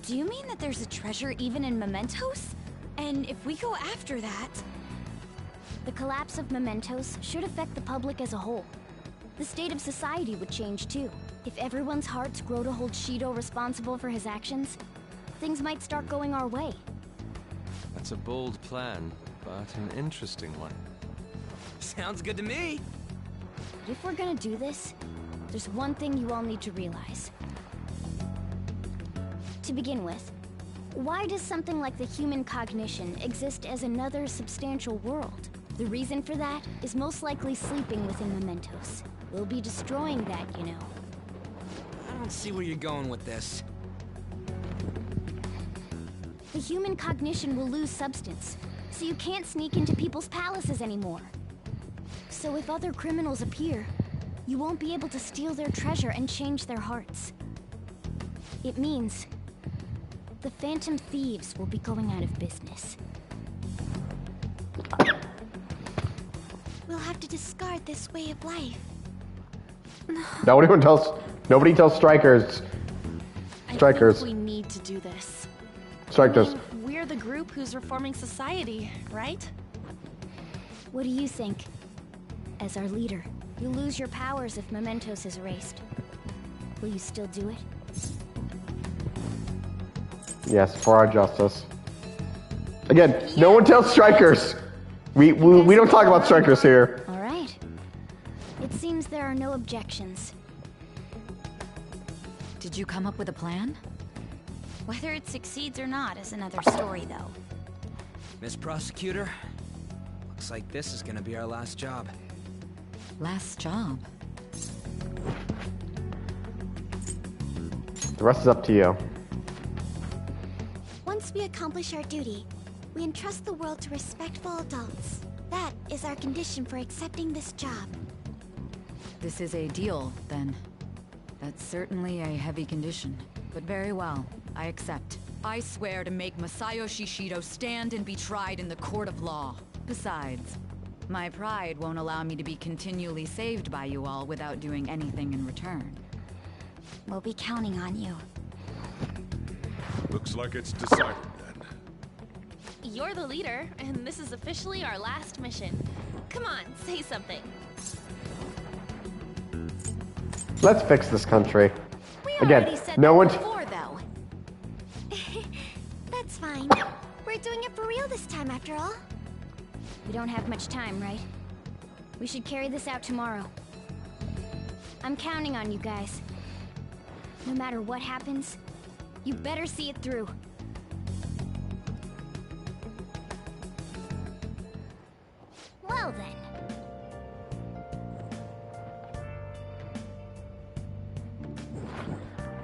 do you mean that there's a treasure even in mementos? And if we go after that... The collapse of mementos should affect the public as a whole. The state of society would change too. If everyone's hearts grow to hold Shido responsible for his actions, things might start going our way. That's a bold plan, but an interesting one. Sounds good to me. But if we're gonna do this, there's one thing you all need to realize. To begin with, why does something like the human cognition exist as another substantial world? The reason for that is most likely sleeping within mementos. We'll be destroying that, you know. I don't see where you're going with this. The human cognition will lose substance, so you can't sneak into people's palaces anymore. So if other criminals appear, you won't be able to steal their treasure and change their hearts. It means the Phantom Thieves will be going out of business. We'll have to discard this way of life. Nobody tells strikers. I think we need to do this. Strikers. We're the group who's reforming society, right? What do you think? As our leader, you'll lose your powers if mementos is erased. Will you still do it? Yes, for our justice. Again, no one tells strikers. We don't talk about strikers here. All right. It seems there are no objections. Did you come up with a plan? Whether it succeeds or not is another story, though. Miss Prosecutor, looks like this is gonna be our last job. Last job. The rest is up to you. Once we accomplish our duty, we entrust the world to respectful adults. That is our condition for accepting this job. This is a deal, then. That's certainly a heavy condition. But very well, I accept. I swear to make Masayoshi Shido stand and be tried in the court of law. Besides, my pride won't allow me to be continually saved by you all without doing anything in return. We'll be counting on you. Looks like it's decided then. You're the leader, and this is officially our last mission. Come on, say something. Let's fix this country. We Again, already said no that one. before, though. That's fine. We're doing it for real this time, after all. We don't have much time, right? We should carry this out tomorrow. I'm counting on you guys. No matter what happens, you better see it through. Well then.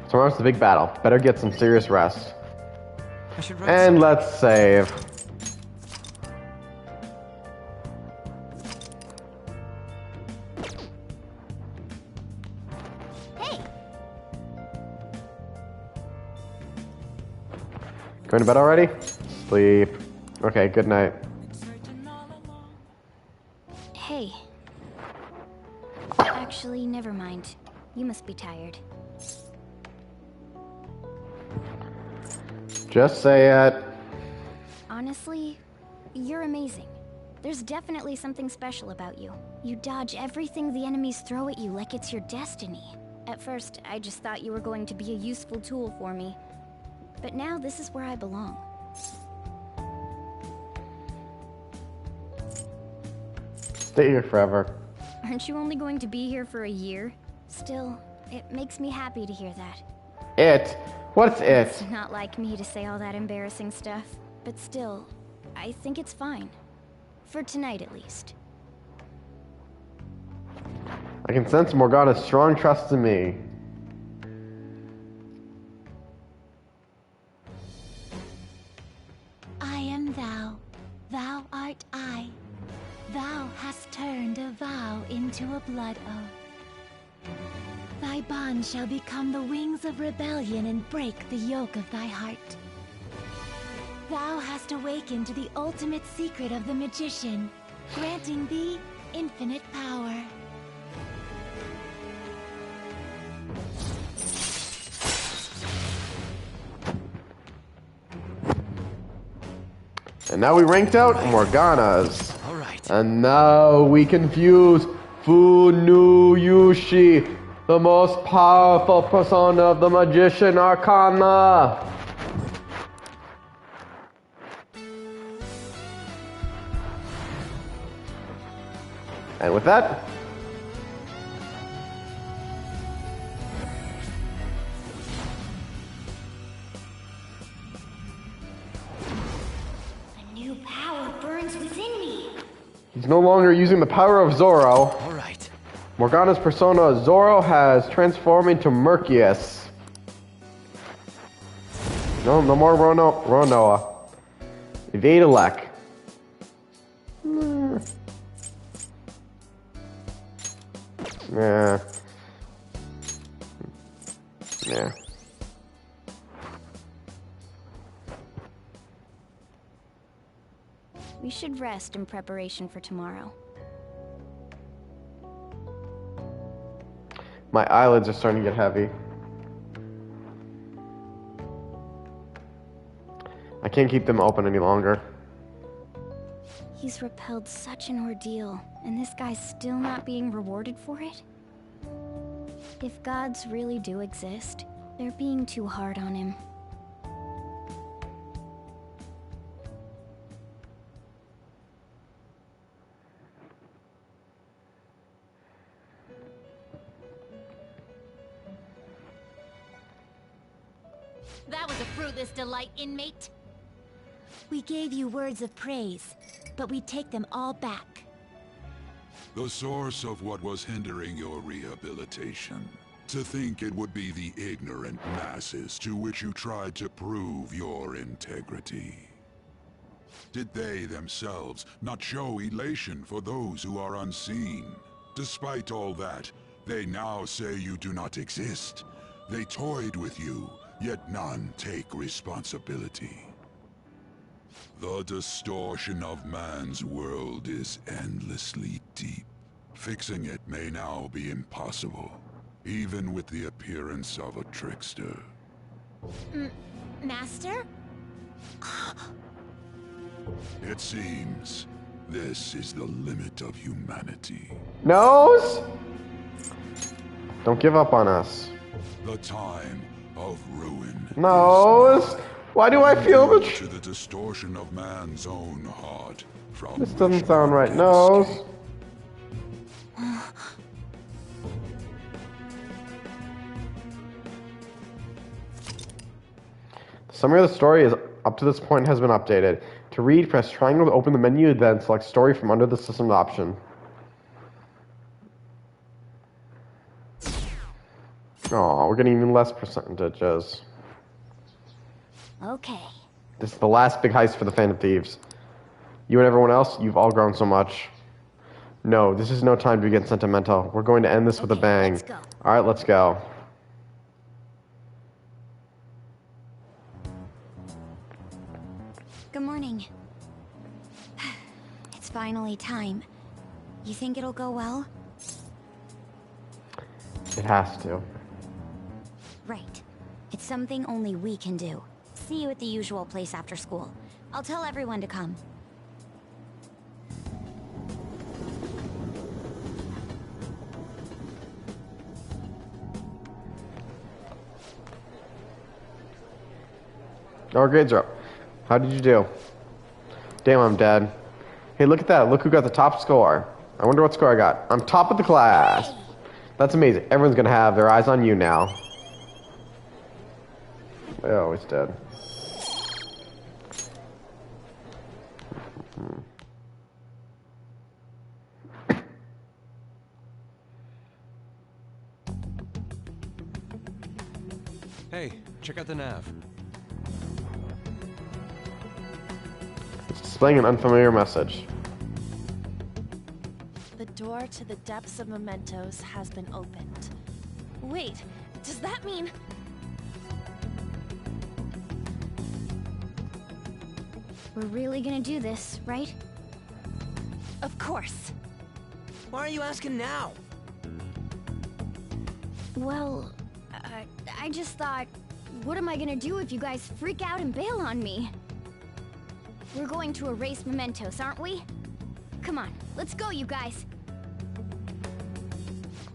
Tomorrow's the big battle. Better get some serious rest. I should write And some- let's save. Hey, Going to bed already? Sleep. Okay, good night. hey. Actually, never mind. You must be tired. Just say it. Honestly, you're amazing. There's definitely something special about you. You dodge everything the enemies throw at you like it's your destiny. At first, I just thought you were going to be a useful tool for me. But now this is where I belong. Stay here forever. Aren't you only going to be here for a year? Still, it makes me happy to hear that. It? What's it? It's not like me to say all that embarrassing stuff. But still, I think it's fine. For tonight, at least. I can sense Morgana's strong trust in me. I am thou, thou art I. Thou hast turned a vow into a blood oath. Thy bond shall become the wings of rebellion and break the yoke of thy heart. Thou hast awakened to the ultimate secret of the magician, granting thee infinite power. And now we ranked out Morgana's. Alright. And now we confuse Funuyushi, the most powerful persona of the Magician Arcana. And with that, A new power burns within me. he's no longer using the power of Zoro. Alright. Morgana's persona Zoro has transformed into Mercius. No more Ronoa. Vadalek. Yeah. Yeah. We should rest in preparation for tomorrow. My eyelids are starting to get heavy. I can't keep them open any longer. He's repelled such an ordeal, and this guy's still not being rewarded for it? If gods really do exist, they're being too hard on him. That was a fruitless delight, inmate. We gave you words of praise, but we take them all back. The source of what was hindering your rehabilitation. To think it would be the ignorant masses to which you tried to prove your integrity. Did they themselves not show elation for those who are unseen? Despite all that, they now say you do not exist. They toyed with you, yet none take responsibility. The distortion of man's world is endlessly deep. Fixing it may now be impossible, even with the appearance of a trickster. Master? It seems this is the limit of humanity. Nose? Don't give up on us. The time of ruin. Nose? Why do I feel the to the distortion of man's own heart from This doesn't sound right. Nose? The summary of the story is up to this point has been updated. To read, press triangle to open the menu, then select story from under the system option. Oh, we're getting even less percentages. Okay. This is the last big heist for the Phantom Thieves. You and everyone else, you've all grown so much. No, this is no time to get sentimental. We're going to end this with a bang. Let's go. Alright, let's go. Good morning. It's finally time. You think it'll go well? It has to. Right. It's something only we can do. See you at the usual place after school. I'll tell everyone to come. Our grades are up. How did you do? Damn, I'm dead. Hey, look at that. Look who got the top score. I wonder what score I got. I'm top of the class. That's amazing. Everyone's going to have their eyes on you now. Oh, he's dead. Hey, check out the nav. It's displaying an unfamiliar message. The door to the depths of mementos has been opened. Wait, does that mean... We're really gonna do this, right? Of course. Why are you asking now? Well, I just thought, what am I gonna do if you guys freak out and bail on me? We're going to erase mementos, aren't we? Come on, let's go, you guys.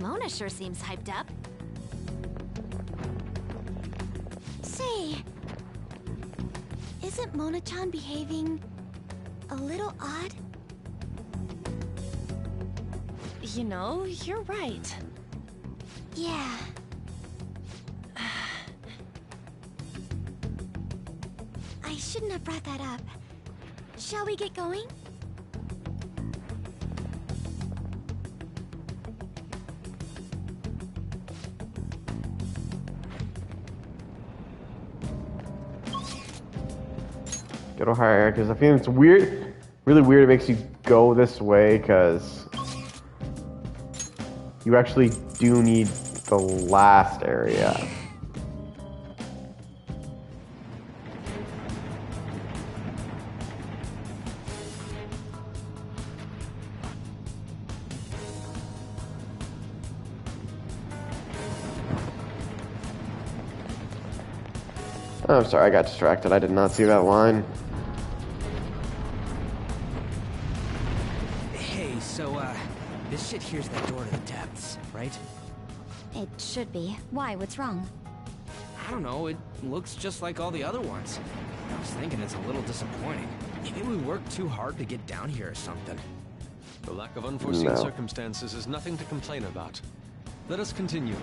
Mona sure seems hyped up. Say, isn't Mona-chan behaving a little odd? You know, you're right. Yeah. I shouldn't have brought that up. Shall we get going? Go to higher, because I feel it's weird, really weird. It makes you go this way, because you actually do need the last area. Oh, I'm sorry, I got distracted. I did not see that line. Hey, so, this shit here's the door to the depths, right? It should be. Why? What's wrong? I don't know, it looks just like all the other ones. I was thinking it's a little disappointing. Maybe we worked too hard to get down here or something. The lack of unforeseen No. circumstances is nothing to complain about. Let us continue.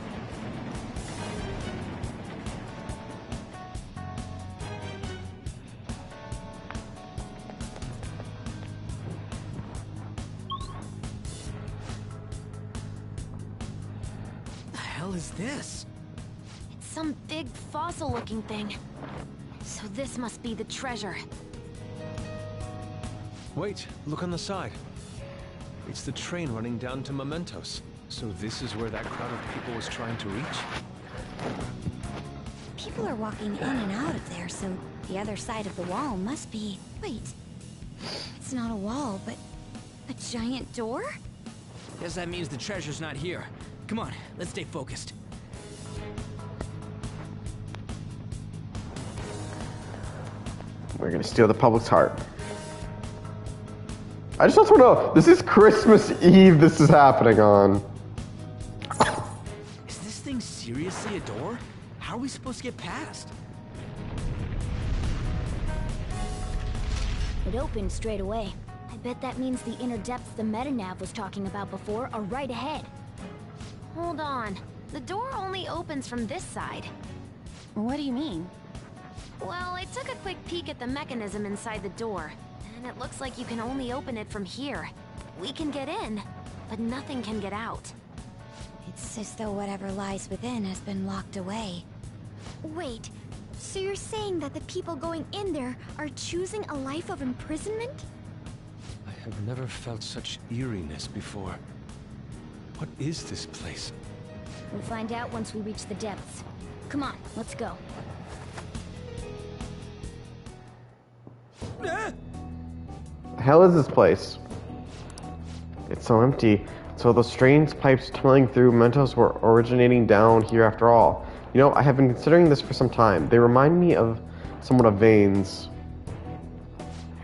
hell is this? It's some big fossil-looking thing. So this must be the treasure. Wait, look on the side. It's the train running down to Mementos. So this is where that crowd of people was trying to reach? People are walking in and out of there, so the other side of the wall must be... Wait. It's not a wall, but a giant door? Guess that means the treasure's not here. Come on, let's stay focused. We're gonna steal the public's heart. I just want to know, this is Christmas Eve this is happening on. Is this thing seriously a door? How are we supposed to get past? It opened straight away. I bet that means the inner depths the Metanav was talking about before are right ahead. Hold on. The door only opens from this side. What do you mean? Well, I took a quick peek at the mechanism inside the door, and it looks like you can only open it from here. We can get in, but nothing can get out. It's as though whatever lies within has been locked away. Wait, so you're saying that the people going in there are choosing a life of imprisonment? I have never felt such eeriness before. What is this place? We'll find out once we reach the depths. Come on, let's go. The hell is this place? It's so empty. So those strange pipes tunneling through Mentos were originating down here after all. You know, I have been considering this for some time. They remind me of somewhat of veins.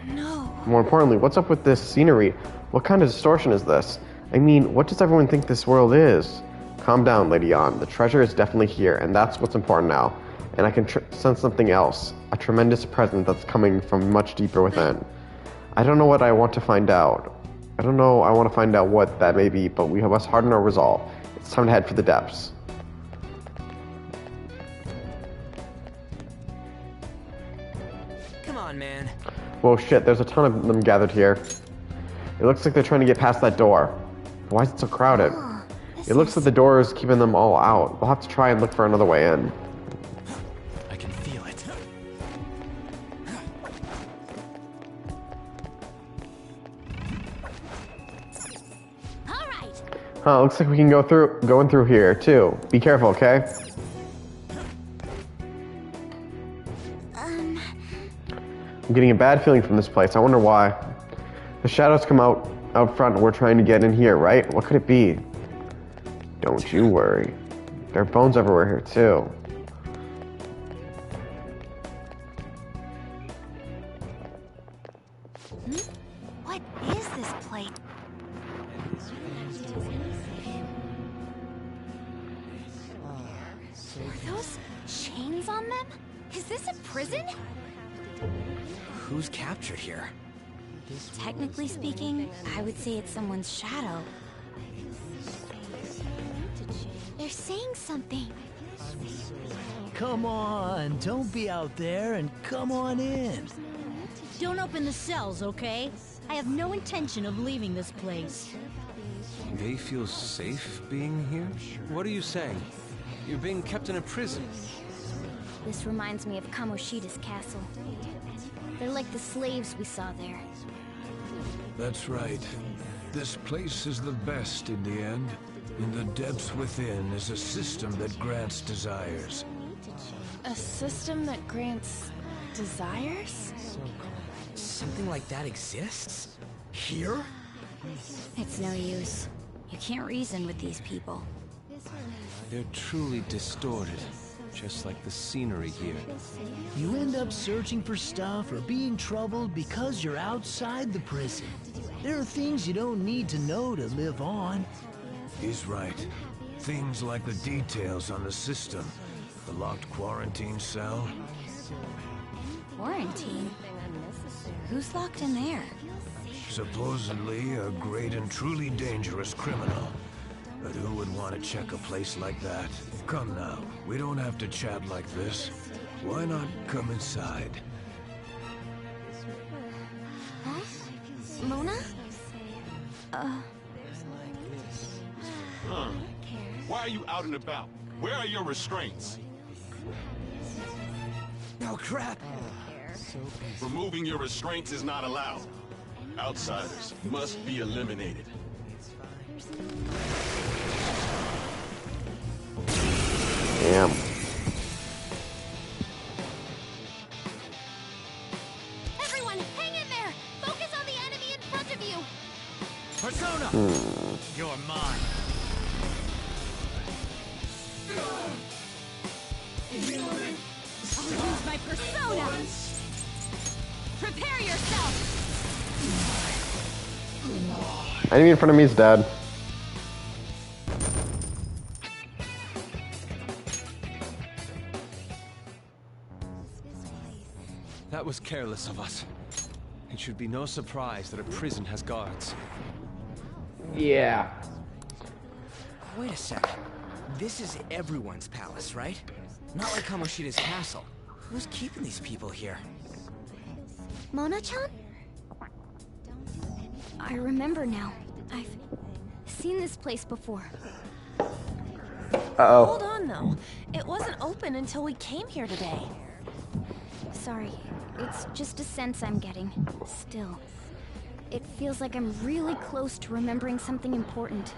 No. More importantly, what's up with this scenery? What kind of distortion is this? I mean, what does everyone think this world is? Calm down, Lady Yon. The treasure is definitely here, and that's what's important now. And I can sense something else. A tremendous presence that's coming from much deeper within. I don't know what I want to find out. I don't know I want to find out what that may be, but we must harden our resolve. It's time to head for the depths. Come on, man. Whoa, shit, there's a ton of them gathered here. It looks like they're trying to get past that door. Why is it so crowded? It looks like the door is keeping them all out. We'll have to try and look for another way in. I can feel it. All right. Huh, looks like we can go in through here, too. Be careful, okay? I'm getting a bad feeling from this place. I wonder why. The shadows come out front and we're trying to get in here, right? What could it be? Don't you worry. There are bones everywhere here, too. What is this place? Are those chains on them? Is this a prison? Who's captured here? Technically speaking, I would say it's someone's shadow. They're saying something. Come on, don't be out there and come on in. Don't open the cells, okay? I have no intention of leaving this place. They feel safe being here? What are you saying? You're being kept in a prison. This reminds me of Kamoshida's castle. They're like the slaves we saw there. That's right. This place is the best in the end. In the depths within is a system that grants desires. A system that grants desires? Something like that exists? Here? It's no use. You can't reason with these people. They're truly distorted, just like the scenery here. You end up searching for stuff or being troubled because you're outside the prison. There are things you don't need to know to live on. He's right. Things like the details on the system. The locked quarantine cell. Quarantine? Who's locked in there? Supposedly a great and truly dangerous criminal. But who would want to check a place like that? Come now, we don't have to chat like this. Why not come inside? Huh? Luna? Why are you out and about? Where are your restraints? Oh, crap. Removing your restraints is not allowed. Outsiders must be eliminated. Damn. Everyone, hang in there! Focus on the enemy in front of you! Persona! You're mine. I'll use my persona! Prepare yourself! Enemy in front of me is dead. That was careless of us. It should be no surprise that a prison has guards. Yeah. Wait a sec. This is everyone's palace, right? Not like Kamoshida's castle. Who's keeping these people here? Mona-chan? I remember now. I've seen this place before. Uh-oh. Hold on, though. It wasn't open until we came here today. Sorry. It's just a sense I'm getting. Still. It feels like I'm really close to remembering something important.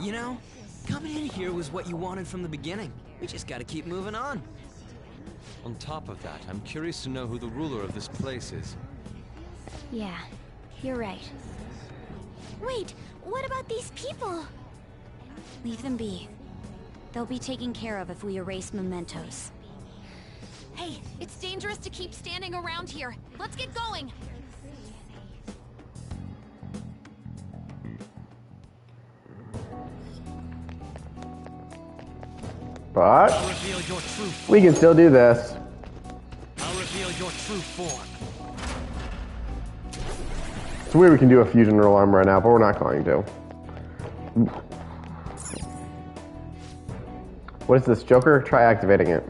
You know, coming in here was what you wanted from the beginning. We just gotta keep moving on. On top of that, I'm curious to know who the ruler of this place is. Yeah, you're right. Wait, what about these people? Leave them be. They'll be taken care of if we erase mementos. Hey, it's dangerous to keep standing around here. Let's get going! But I'll reveal your true form. we can still do this. I'll reveal your true form. It's weird we can do a fusion alarm right now, but we're not going to. What is this, Joker? Try activating it.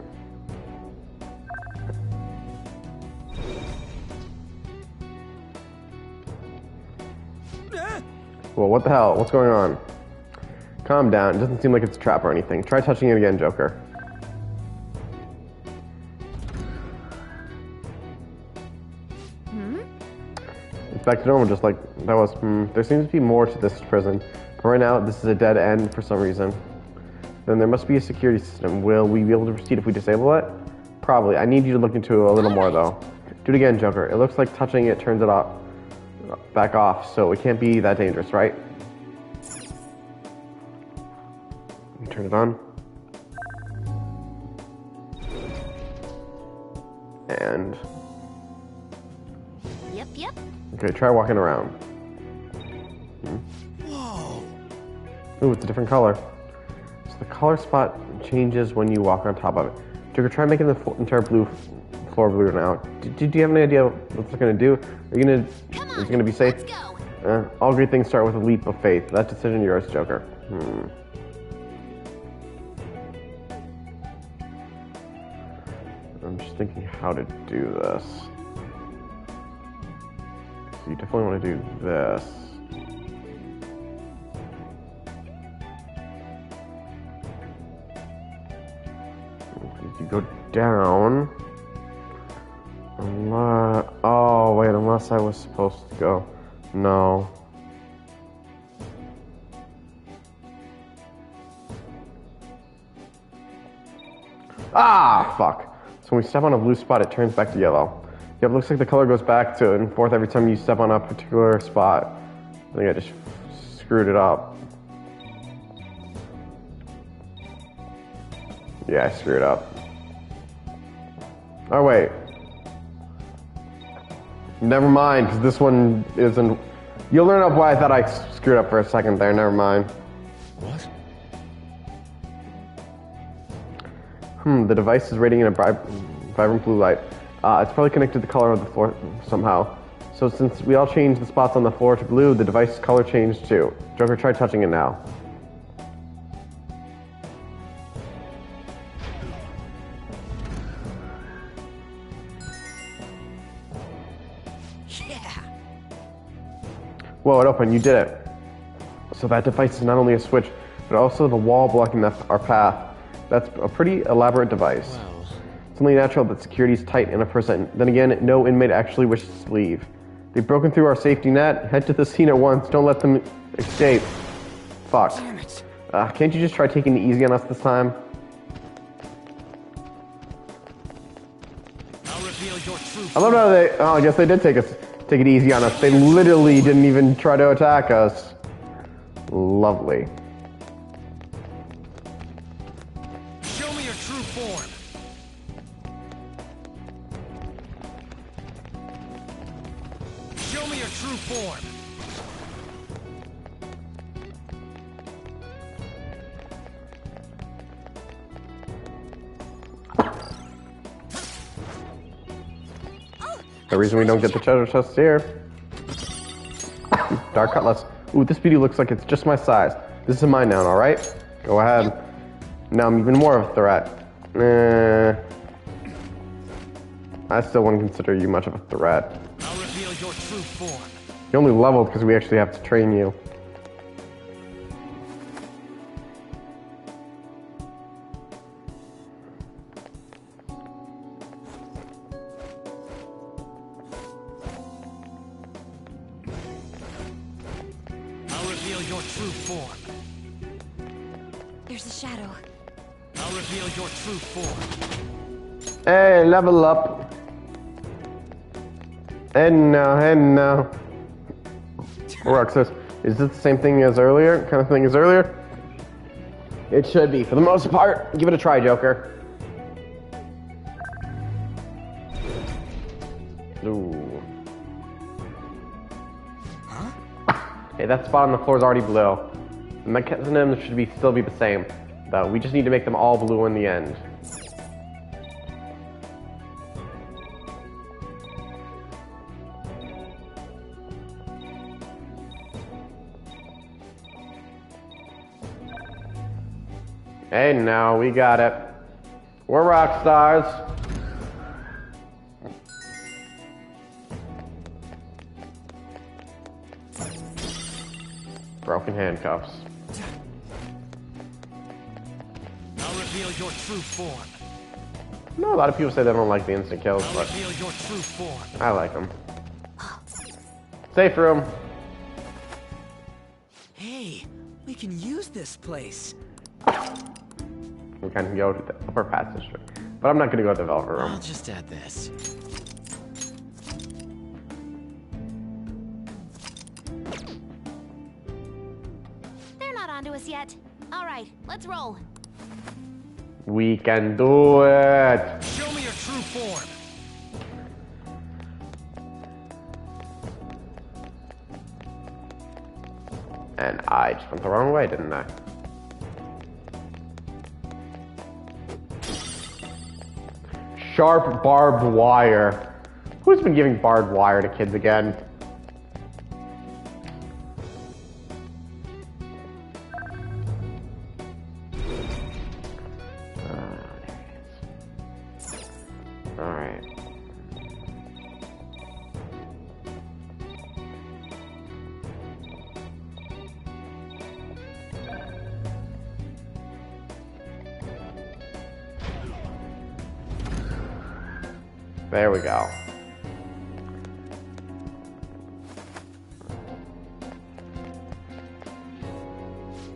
Well, what the hell? What's going on? Calm down. It doesn't seem like it's a trap or anything. Try touching it again, Joker. It's back to normal, just like that was. There seems to be more to this prison. But right now, this is a dead end for some reason. Then there must be a security system. Will we be able to proceed if we disable it? Probably. I need you to look into it a little more, though. Do it again, Joker. It looks like touching it turns it off, back off, so it can't be that dangerous, right? You turn it on. And... Yep. Okay, try walking around. Whoa! Ooh, it's a different color. So the color spot changes when you walk on top of it. Joker, try making the entire blue floor blue now. Do you have any idea what it's going to do? Are you going to... Is it going to be safe? All great things start with a leap of faith. That decision yours, Joker. I'm just thinking how to do this. So you definitely want to do this. If you go down... Oh, wait, unless I was supposed to go... No. Ah, fuck. So when we step on a blue spot, it turns back to yellow. Yep, looks like the color goes back to and forth every time you step on a particular spot. I think I just screwed it up. Yeah, I screwed up. Oh, wait. Never mind, because this one isn't... You'll learn up why I thought I screwed up for a second there. Never mind. What? The device is radiating a vibrant blue light. It's probably connected to the color of the floor somehow. So since we all changed the spots on the floor to blue, the device's color changed too. Joker, try touching it now. Yeah! Whoa, it opened. You did it. So that device is not only a switch but also the wall blocking our path. That's a pretty elaborate device. It's only natural that security is tight in a prison. Then again, no inmate actually wishes to leave. They've broken through our safety net. Head to the scene at once. Don't let them escape. Fuck. Damn it. Can't you just try taking it easy on us this time? I'll reveal your true I love how they... Oh, I guess they did take it easy on us. They literally didn't even try to attack us. Lovely. Show me your true form. Show me your true form. The reason we don't get the treasure chest here. Dark Cutlass. Ooh, this beauty looks like it's just my size. This is mine now, alright? Go ahead. Now I'm even more of a threat. I still wouldn't consider you much of a threat. I'll reveal your true form. You only leveled because we actually have to train you. I'll reveal your true form. There's a shadow. I'll reveal your true form. Hey, level up. And now. Roxas, is this the same thing as earlier? Kind of thing as earlier? It should be, for the most part. Give it a try, Joker. Ooh. Huh? Hey, that spot on the floor is already blue. The mechanism should still be the same, though. We just need to make them all blue in the end. Hey, now we got it. We're rock stars. Broken handcuffs. I'll reveal your true form. No, a lot of people say they don't like the instant kills, I'll but reveal your true form. I like them. Safe room. Hey, we can use this place. We can go to the upper passage, but I'm not going to go to the developer room. I'll just add this. They're not onto us yet. All right, let's roll. We can do it. Show me your true form. And I just went the wrong way, didn't I? Sharp barbed wire. Who's been giving barbed wire to kids again? Alright. There we go.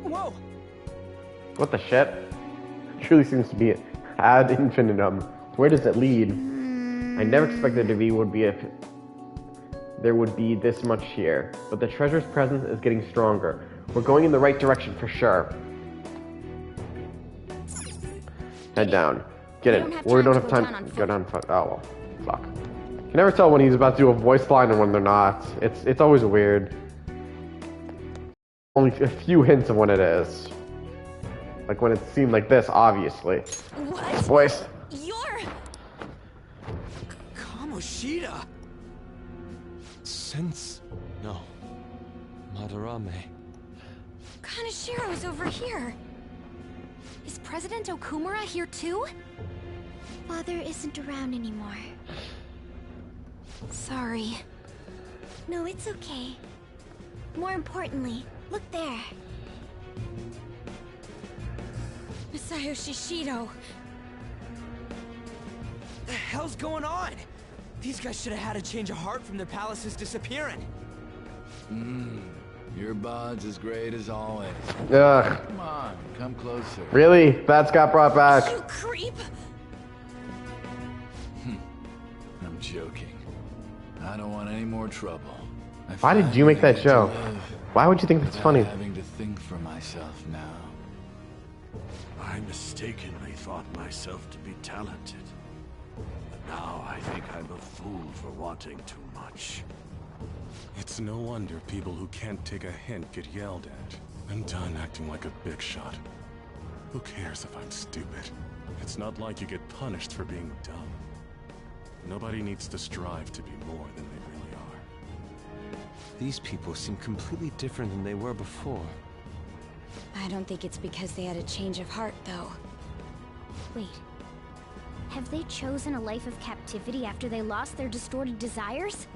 Whoa! What the shit? It truly seems to be ad infinitum. Where does it lead? I never expected there would be this much here, but the treasure's presence is getting stronger. We're going in the right direction for sure. Head down. Get in. We don't have time to go down foot. Oh well. Fuck. You can never tell when he's about to do a voice line and when they're not. It's always weird. Only a few hints of when it is. Like when it seemed like this, obviously. What? Voice. You're... Kamoshida! No. Madarame. Kanashiro's over here. Is President Okumura here too? Father isn't around anymore. Sorry. No, it's okay. More importantly, look there. Shishido. The hell's going on? These guys should have had a change of heart from their palaces disappearing. Your bod's as great as always. Ugh. Come on, come closer. Really? Bats got brought back. You creep! I'm joking. I don't want any more trouble. Why did you make that show? Why would you think that's funny? Having to think for myself now. I mistakenly thought myself to be talented. But now I think I'm a fool for wanting too much. It's no wonder people who can't take a hint get yelled at. I'm done acting like a big shot. Who cares if I'm stupid? It's not like you get punished for being dumb. Nobody needs to strive to be more than they really are. These people seem completely different than they were before. I don't think it's because they had a change of heart, though. Wait. Have they chosen a life of captivity after they lost their distorted desires?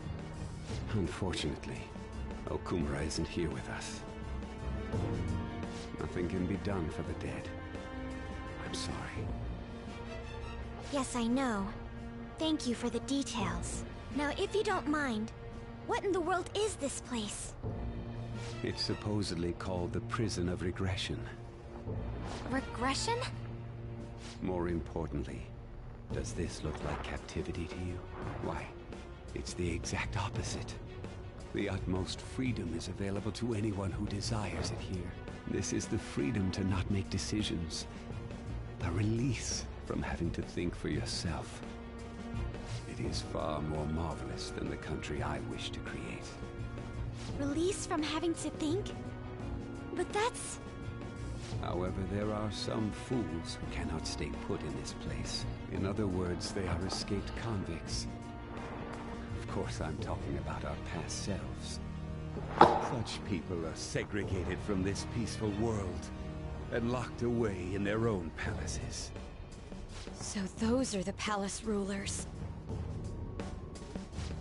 Unfortunately, Okumura isn't here with us. Nothing can be done for the dead. I'm sorry. Yes, I know. Thank you for the details. Now, if you don't mind, what in the world is this place? It's supposedly called the Prison of Regression. Regression? More importantly, does this look like captivity to you? Why, it's the exact opposite. The utmost freedom is available to anyone who desires it here. This is the freedom to not make decisions. A release from having to think for yourself. It is far more marvelous than the country I wish to create. Release from having to think? But that's... However, there are some fools who cannot stay put in this place. In other words, they are escaped convicts. Of course, I'm talking about our past selves. Such people are segregated from this peaceful world and locked away in their own palaces. So those are the palace rulers.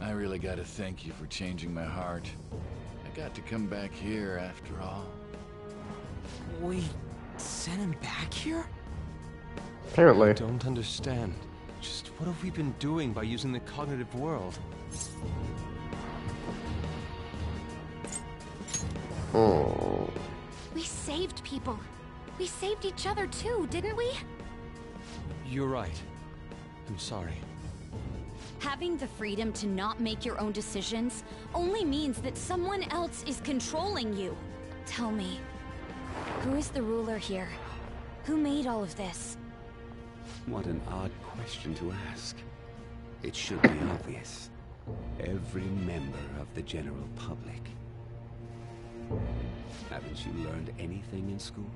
I really gotta thank you for changing my heart. I got to come back here after all. We sent him back here? Apparently. I don't understand. Just what have we been doing by using the cognitive world? Oh. We saved people. We saved each other too, didn't we? You're right. I'm sorry. Having the freedom to not make your own decisions only means that someone else is controlling you. Tell me, who is the ruler here? Who made all of this? What an odd question to ask. It should be obvious. Every member of the general public. Haven't you learned anything in school?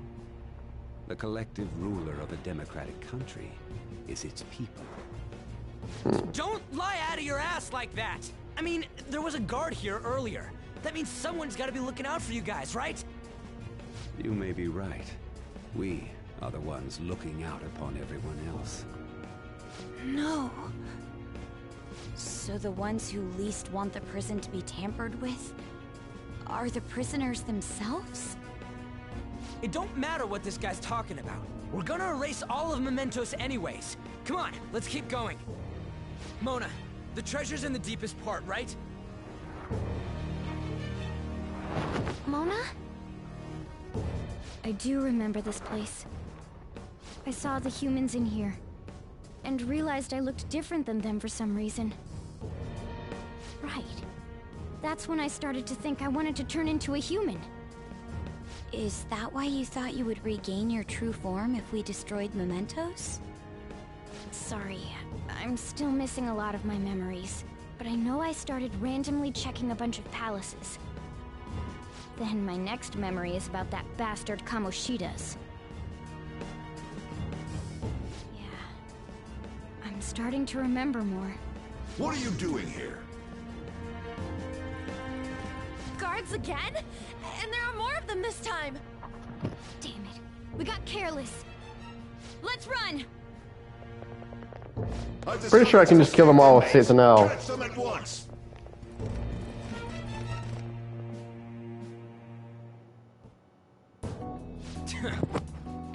The collective ruler of a democratic country is its people. Don't lie out of your ass like that! I mean, there was a guard here earlier. That means someone's gotta be looking out for you guys, right? You may be right. We are the ones looking out upon everyone else. No. So the ones who least want the prison to be tampered with are the prisoners themselves? It don't matter what this guy's talking about. We're gonna erase all of Mementos anyways. Come on, let's keep going. Mona, the treasure's in the deepest part, right? Mona? I do remember this place. I saw the humans in here, and realized I looked different than them for some reason. Right. That's when I started to think I wanted to turn into a human. Is that why you thought you would regain your true form if we destroyed Mementos? Sorry, I'm still missing a lot of my memories, but I know I started randomly checking a bunch of palaces. Then my next memory is about that bastard Kamoshida's. Yeah, I'm starting to remember more. What are you doing here? Guards again? And there are more of them this time! Damn it. We got careless. Let's run! Pretty sure I can just kill them all with Citronelle. Catch them at once.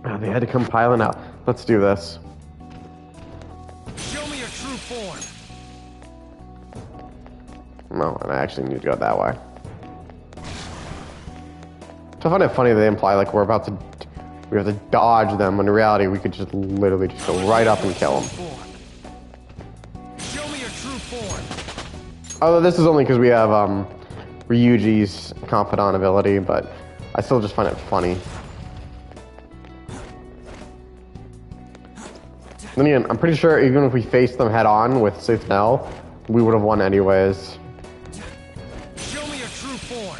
Oh, they had to come piling out. Let's do this. Show me your true form. No, and I actually need to go that way. So I find it funny that they imply like we have to dodge them, when in reality we could just literally just go right up and kill them. Show me your true form. Although this is only because we have Ryuji's confidant ability, but I still just find it funny. Then again, I'm pretty sure even if we faced them head on with Sithnell, we would have won anyways. Show me your true form.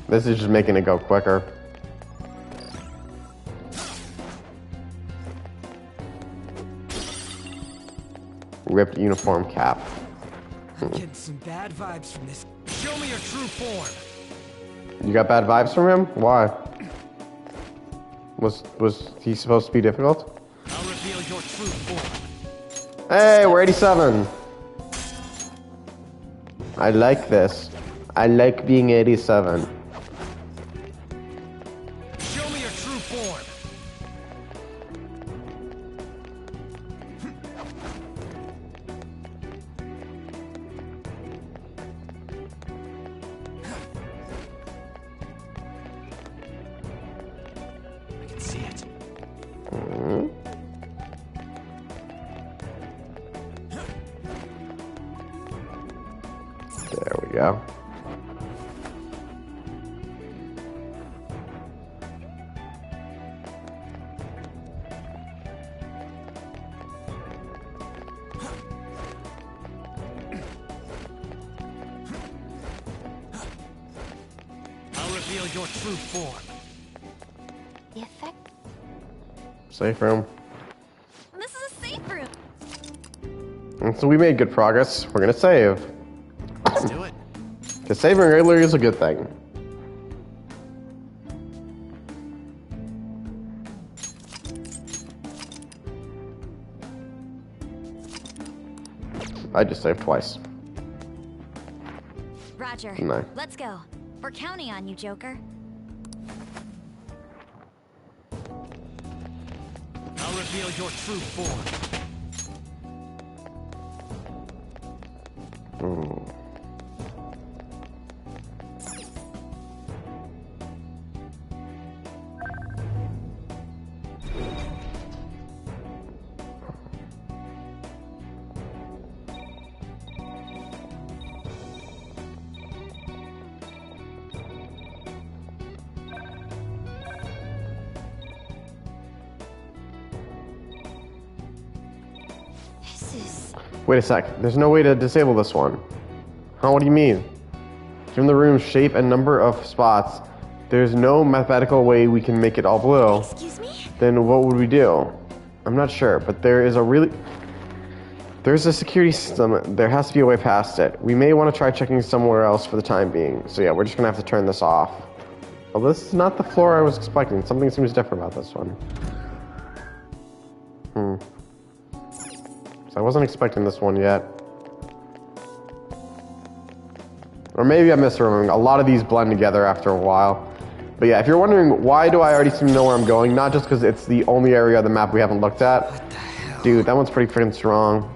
This is just making it go quicker. Ripped uniform cap. I'm getting some bad vibes from this. Show me your true form. You got bad vibes from him? Why? Was he supposed to be difficult? I'll reveal your true form. Hey, we're 87. I like this. I like being 87. Show me your true form. I can see it. There we go. I'll reveal your true form. The effect. Safe room. This is a safe room. And so we made good progress. We're gonna save. Let's do it. Because saving earlier is a good thing. I just saved twice. Roger. No. Let's go. We're counting on you, Joker. I'll reveal your true form. Wait a sec. There's no way to disable this one. Huh? What do you mean? Given the room's shape and number of spots, there's no mathematical way we can make it all blue. Excuse me? Then what would we do? I'm not sure, but there's a security system. There has to be a way past it. We may want to try checking somewhere else for the time being. So yeah, we're just gonna have to turn this off. Well, this is not the floor I was expecting. Something seems different about this one. I wasn't expecting this one yet. Or maybe I'm misremembering. A lot of these blend together after a while. But yeah, if you're wondering why do I already seem to know where I'm going, not just because it's the only area of the map we haven't looked at. What the hell? Dude, that one's pretty freaking strong.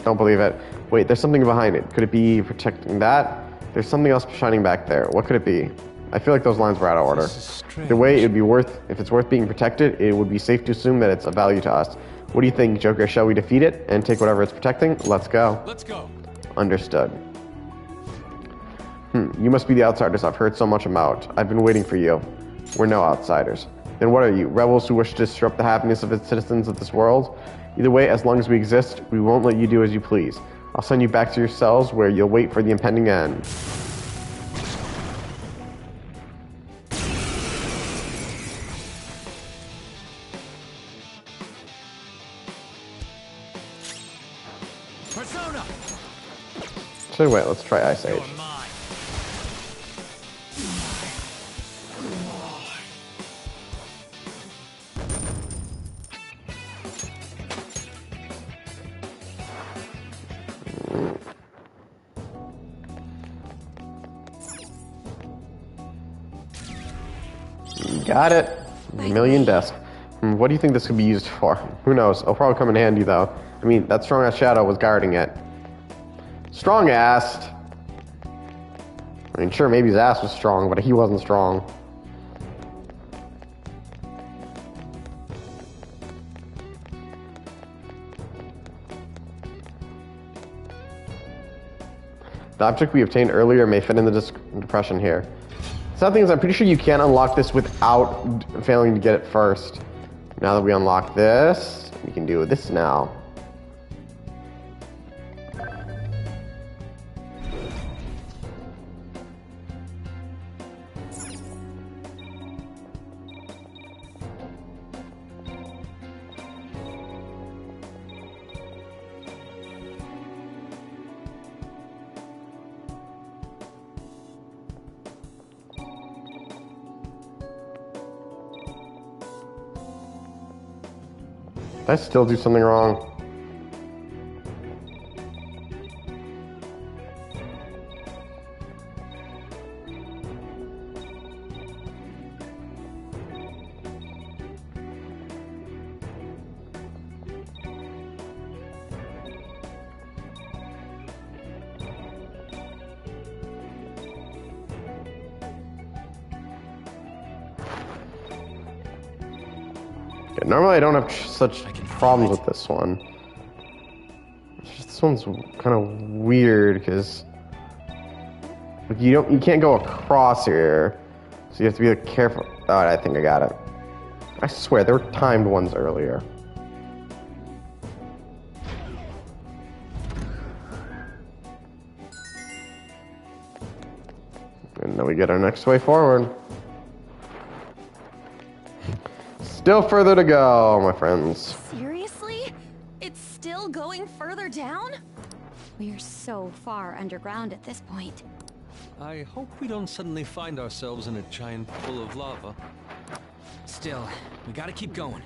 Don't believe it. Wait, there's something behind it. Could it be protecting that? There's something else shining back there. What could it be? I feel like those lines were out of order. The way it'd be if it's worth being protected, it would be safe to assume that it's of value to us. What do you think, Joker? Shall we defeat it and take whatever it's protecting? Let's go. Let's go. Understood. You must be the outsiders I've heard so much about. I've been waiting for you. We're no outsiders. Then what are you? Rebels who wish to disrupt the happiness of its citizens of this world? Either way, as long as we exist, we won't let you do as you please. I'll send you back to your cells where you'll wait for the impending end. Persona. So wait, let's try Ice Age. Got it. Million desk. What do you think this could be used for? Who knows? It'll probably come in handy, though. I mean, that strong-ass shadow was guarding it. Strong-assed? I mean, sure, maybe his ass was strong, but he wasn't strong. The object we obtained earlier may fit in the depression here. Something is, I'm pretty sure you can't unlock this without failing to get it first. Now that we unlock this, we can do this now. Did I still do something wrong? Okay, normally I don't have such problems with this one. It's just, this one's kind of weird because you can't go across here, so you have to be careful. Oh, I think I got it. I swear there were timed ones earlier. And then we get our next way forward. Still further to go, my friends. Seriously? It's still going further down? We're so far underground at this point. I hope we don't suddenly find ourselves in a giant pool of lava. Still, we gotta keep going.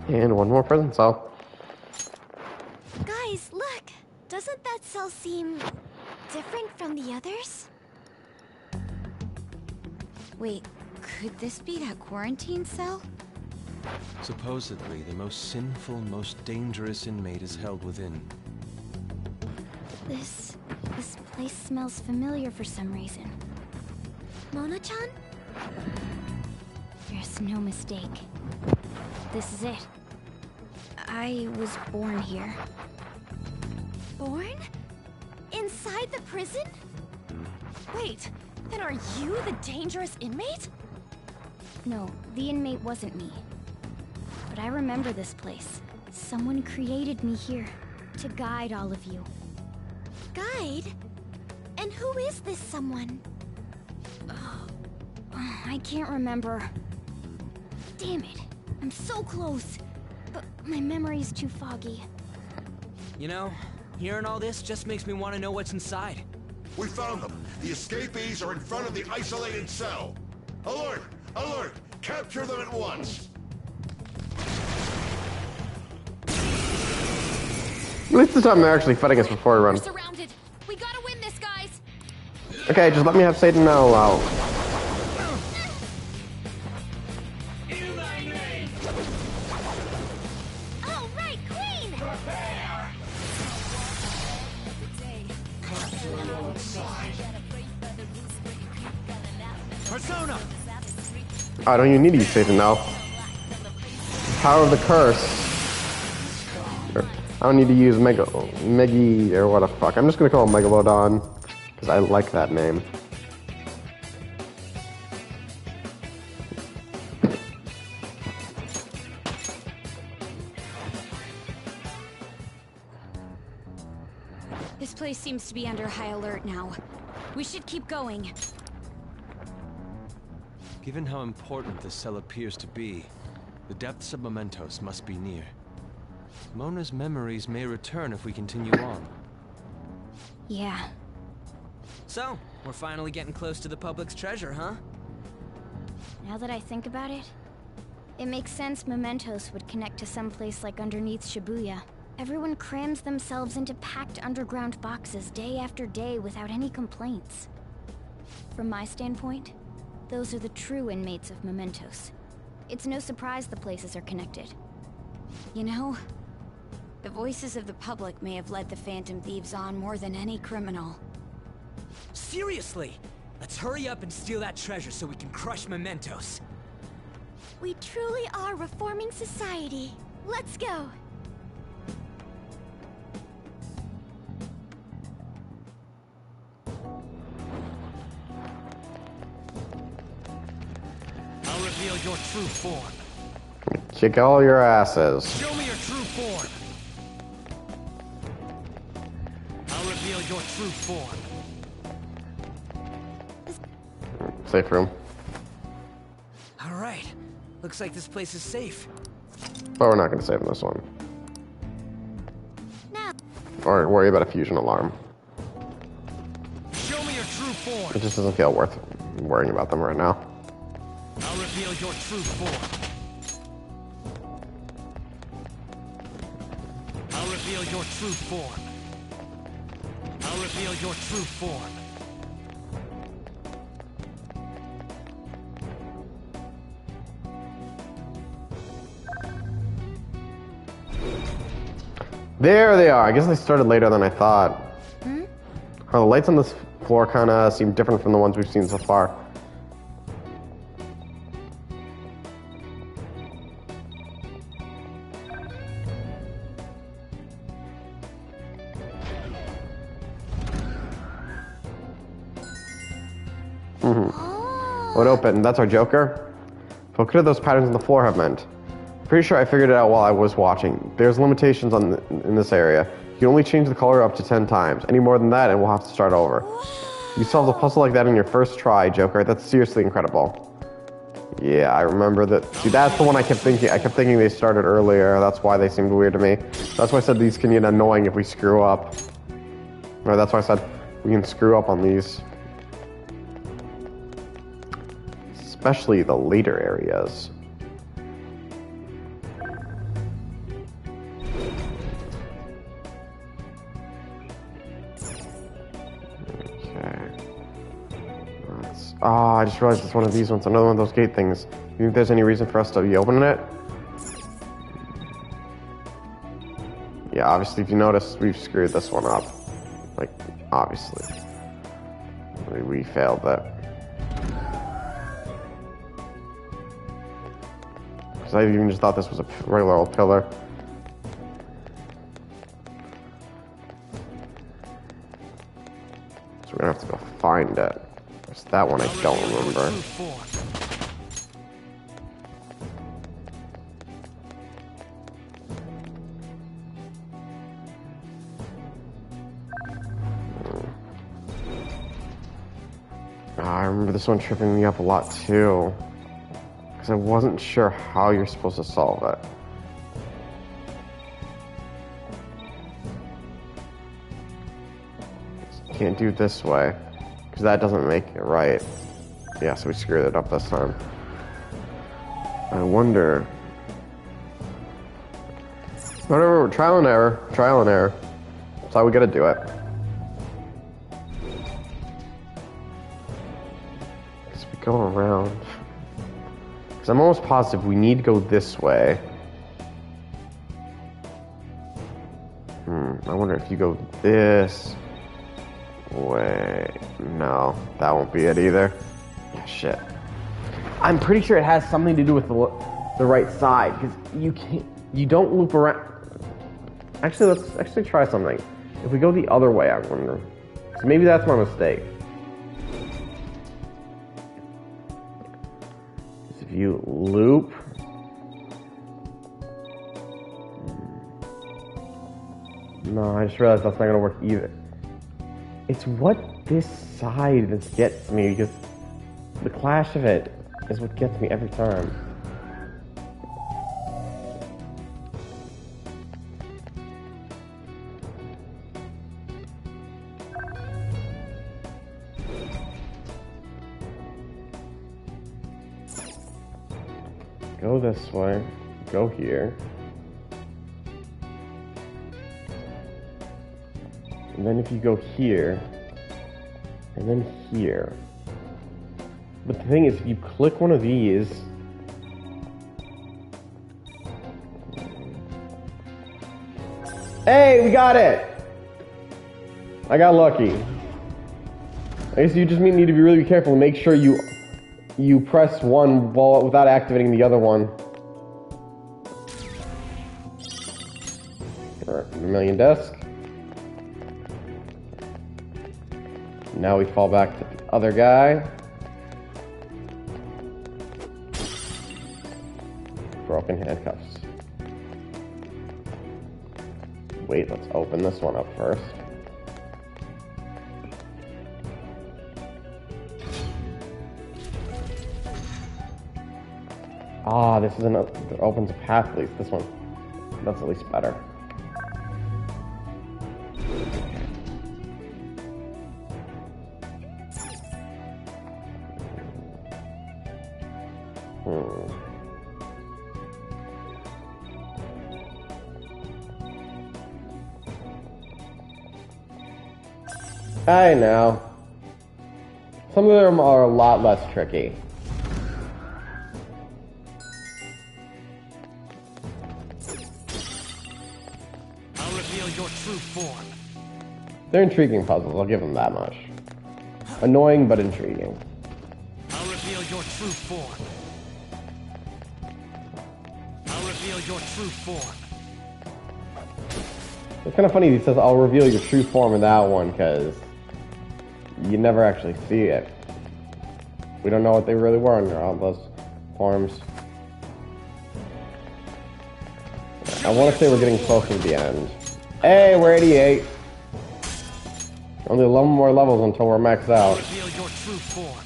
And one more prison cell. Guys, look! Doesn't that cell seem different from the others? Wait, could this be that quarantine cell? Supposedly, the most sinful, most dangerous inmate is held within. This place smells familiar for some reason. Mona-chan? There's no mistake. This is it. I was born here. Born? Inside the prison? Wait, then are you the dangerous inmate? No, the inmate wasn't me. But I remember this place. Someone created me here to guide all of you. Guide? And who is this someone? I can't remember. Damn it. I'm so close. But my memory's too foggy. You know, hearing all this just makes me want to know what's inside. We found them. The escapees are in front of the isolated cell. Alert! Alert! Capture them at once! At least this time they're actually fighting us before we run. We're surrounded. We gotta win this, guys. Okay, just let me have Satan now out. All right, Queen! Persona! I don't even need to use Satan now. Power of the curse. I don't need to use Megi or what the fuck. I'm just gonna call him Megalodon because I like that name. This place seems to be under high alert now. We should keep going. Given how important this cell appears to be, the depths of Mementos must be near. Mona's memories may return if we continue on. Yeah. So, we're finally getting close to the public's treasure, huh? Now that I think about it, it makes sense Mementos would connect to some place like underneath Shibuya. Everyone crams themselves into packed underground boxes day after day without any complaints. From my standpoint, those are the true inmates of Mementos. It's no surprise the places are connected. You know, the voices of the public may have led the Phantom Thieves on more than any criminal. Seriously! Let's hurry up and steal that treasure so we can crush Mementos. We truly are reforming society. Let's go! I'll reveal your true form. Kick all your asses. Show me your true form. I'll reveal your true form. Safe room. All right. Looks like this place is safe. But we're not going to save in this one. No. Or worry about a fusion alarm. Show me your true form. It just doesn't feel worth worrying about them right now. I'll reveal your true form. I'll reveal your true form. I'll reveal your true form. There they are. I guess they started later than I thought. Oh, the lights on this floor kind of seem different from the ones we've seen so far. Would open. That's our Joker. So what could those patterns on the floor have meant? Pretty sure I figured it out while I was watching. There's limitations in this area. You can only change the color up to 10 times. Any more than that and we'll have to start over. You solved a puzzle like that in your first try, Joker. That's seriously incredible. Yeah, I remember that. See, that's the one I kept thinking. I kept thinking they started earlier. That's why they seemed weird to me. That's why I said these can get annoying if we screw up. Or that's why I said we can screw up on these. Especially the later areas. Oh, I just realized it's one of these ones, another one of those gate things. You think there's any reason for us to be opening it? Yeah, obviously, if you notice, we've screwed this one up. Like, obviously. We failed that. Because I even just thought this was a regular old pillar. So we're gonna have to go find it. It's that one I don't remember. I remember this one tripping me up a lot too. Because I wasn't sure how you're supposed to solve it. Can't do it this way. Because that doesn't make it right. Yeah, so we screwed it up this time. I wonder... Whatever, trial and error. Trial and error. That's how we gotta do it. Because we go around... Because I'm almost positive we need to go this way. I wonder if you go this... way. No, that won't be it either. Yeah, shit. I'm pretty sure it has something to do with the right side because you don't loop around. Actually, let's actually try something. If we go the other way, I wonder. So maybe that's my mistake. If you loop. No, I just realized that's not gonna work either. It's what this side that gets me, because the clash of it is what gets me every time. Go this way. Go here. And then if you go here, and then here. But the thing is, if you click one of these, hey, we got it! I got lucky. I guess you just need to be really careful and make sure you press one without activating the other one. Alright, Vermilion Desk. Now we fall back to the other guy. Broken handcuffs. Wait, let's open this one up first. Ah, this is it opens a path at least. This one. That's at least better. I know. Some of them are a lot less tricky. I'll reveal your true form. They're intriguing puzzles, I'll give them that much. Annoying, but intriguing. I'll reveal your true form. I'll reveal your true form. It's kind of funny he says, I'll reveal your true form in that one, because you never actually see it. We don't know what they really were under all those forms. I want to say we're getting close to the end. Hey, we're 88. Only 11 more levels until we're maxed out. Reveal your true form.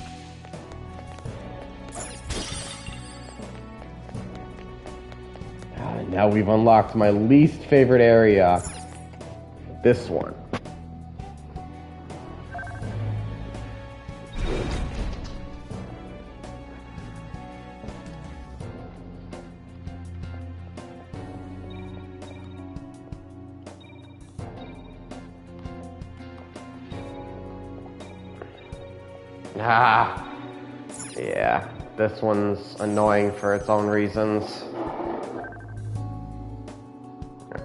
Now we've unlocked my least favorite area. This one. Yeah, this one's annoying for its own reasons.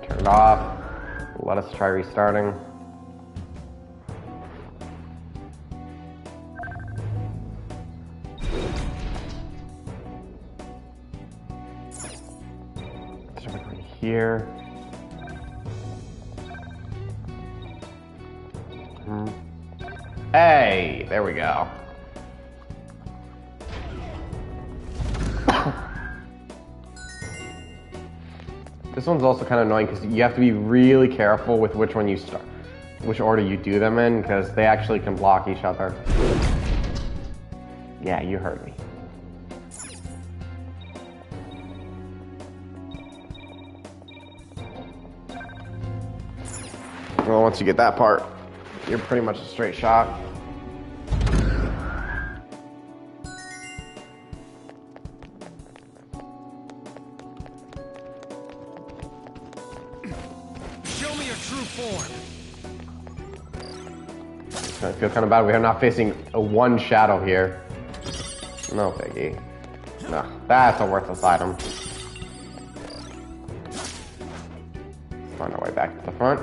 Turn it off. Let us try restarting. Start right here. Hey, there we go. This one's also kind of annoying because you have to be really careful with which one you start, which order you do them in, because they actually can block each other. Yeah, you heard me. Well, once you get that part, you're pretty much a straight shot. I feel kind of bad. We are not facing a one shadow here. No biggie. No, that's a worthless item. Let's find our way back to the front.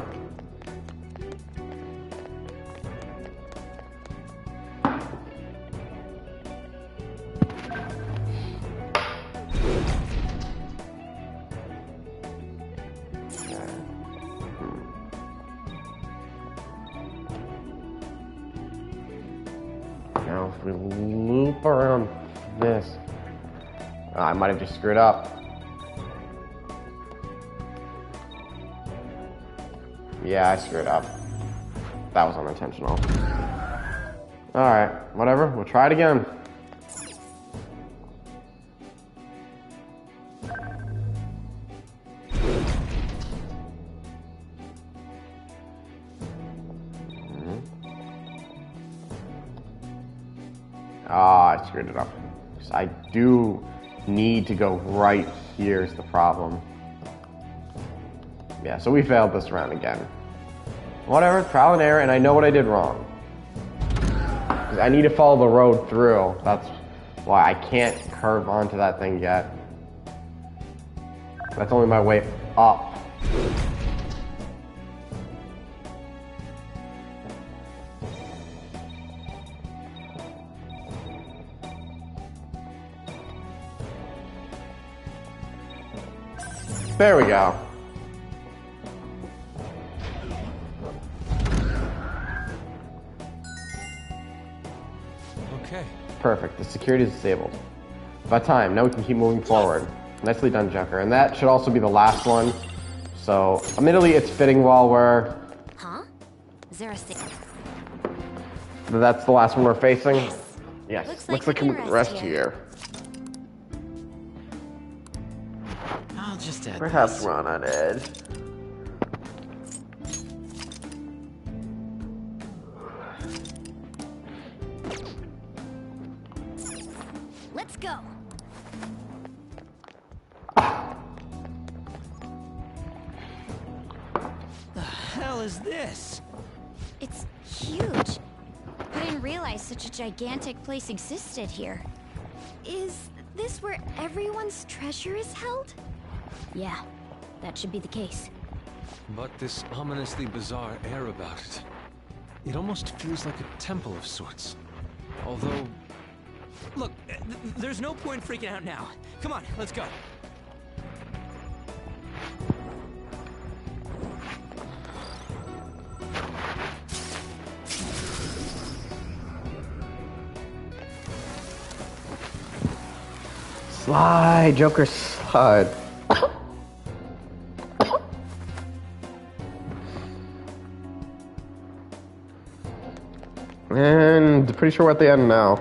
Now if we loop around this, I might have just screwed up. Yeah, I screwed up. That was unintentional. Alright, whatever, we'll try it again. Ah, I screwed it up. I do need to go right here is the problem. Yeah, so we failed this round again. Whatever, trial and error, and I know what I did wrong. 'Cause I need to follow the road through. That's why I can't curve onto that thing yet. That's only my way up. There we go. Okay. Perfect. The security is disabled. About time. Now we can keep moving forward. Nicely done, Joker. And that should also be the last one. So, admittedly, it's fitting while we're... Huh? Is there a secret? That's the last one we're facing? Yes. Looks like we we can can rest rest here. I'll just add Perhaps this. we're on edge. Let's go. The hell is this? It's huge. I didn't realize such a gigantic place existed here. Is this where everyone's treasure is held? Yeah, that should be the case. But this ominously bizarre air about it. It almost feels like a temple of sorts. Although... Look, there's no point freaking out now. Come on, let's go. Slide, Joker, slide. And pretty sure we're at the end now.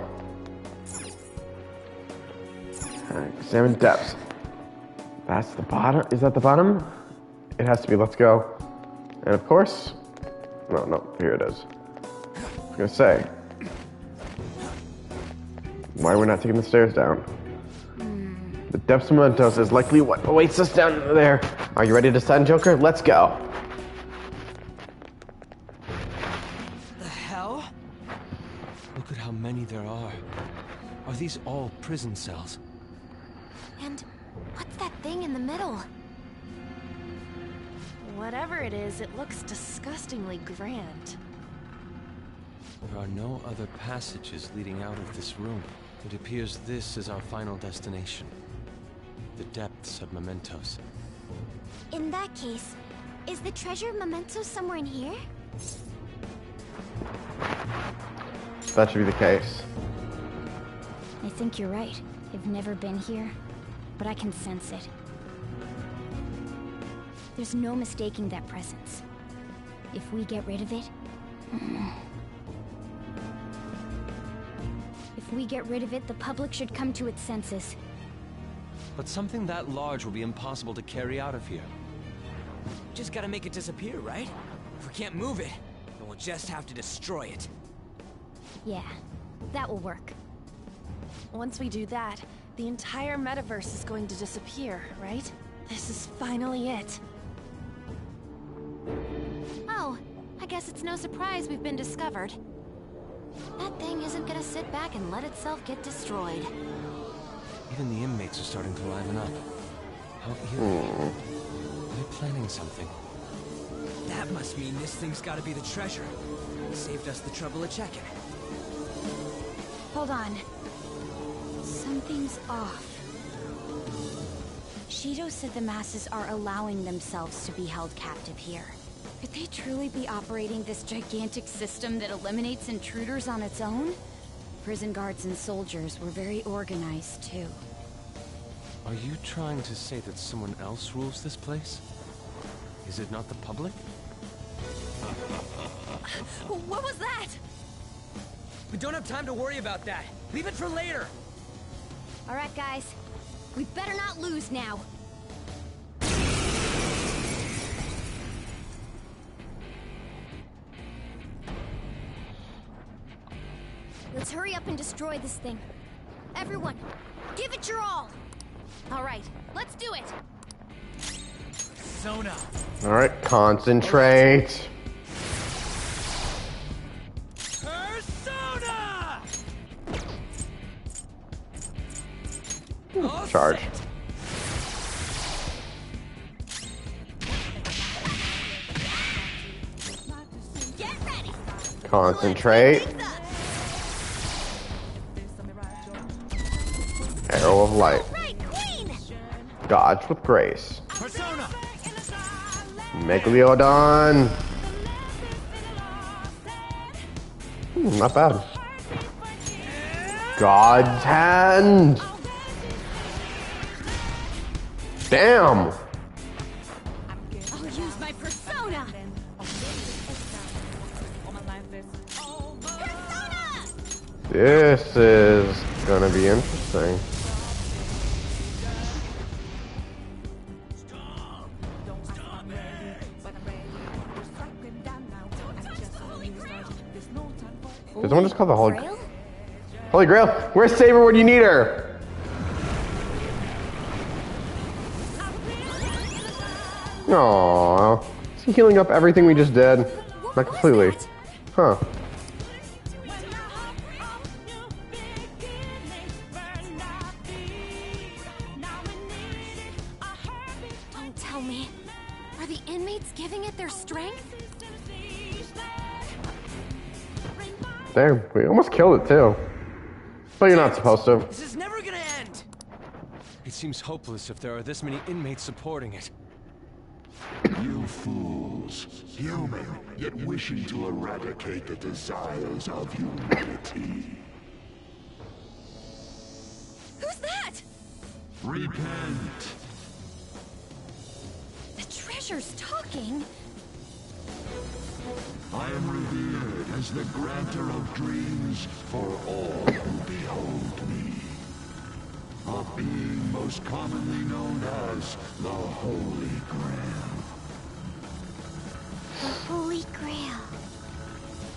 Alright, examine depths. That's the bottom. Is that the bottom? It has to be. Let's go. And of course... No, here it is. I was gonna say. Why are we not taking the stairs down? The depths of Mementos is likely what awaits us down there. Are you ready to descend, Joker? Let's go. The hell? Look at how many there are. Are these all prison cells? And what's that thing in the middle? Whatever it is, it looks disgustingly grand. There are no other passages leading out of this room. It appears this is our final destination. The depths of Mementos. In that case, is the treasure memento somewhere in here? That should be the case. I think you're right. I've never been here, but I can sense it. There's no mistaking that presence. If we get rid of it... If we get rid of it, the public should come to its senses. But something that large will be impossible to carry out of here. Just gotta make it disappear, right? If we can't move it, then we'll just have to destroy it. Yeah, that will work. Once we do that, the entire metaverse is going to disappear, right? This is finally it. Oh, I guess it's no surprise we've been discovered. That thing isn't gonna sit back and let itself get destroyed. Even the inmates are starting to liven up. How eerie. They're planning something. That must mean this thing's gotta be the treasure. It saved us the trouble of checking. Hold on. Something's off. Shido said the masses are allowing themselves to be held captive here. Could they truly be operating this gigantic system that eliminates intruders on its own? Prison guards and soldiers were very organized, too. Are you trying to say that someone else rules this place? Is it not the public? What was that? We don't have time to worry about that. Leave it for later. All right, guys. We better not lose now. Let's hurry up and destroy this thing. Everyone, give it your all! All right, let's do it. Persona. Alright, concentrate. Persona! Charge. Get ready. Concentrate. Arrow of light. Dodge with grace. Persona. Megalodon. Not bad. God's hand. Damn. I'll use my persona. This is gonna be interesting. Did someone just call the Holy Grail? Where's Saber when you need her? Aww. Is he healing up everything we just did? Not completely. Huh. Don't tell me. Are the inmates giving it their strength? Damn, we almost killed it too. But you're not supposed to. This is never gonna end. It seems hopeless if there are this many inmates supporting it. You fools. Human, yet wishing to eradicate the desires of humanity. Who's that? Repent. The treasure's talking. I am revered as the granter of dreams for all who behold me. A being most commonly known as the Holy Grail. The Holy Grail.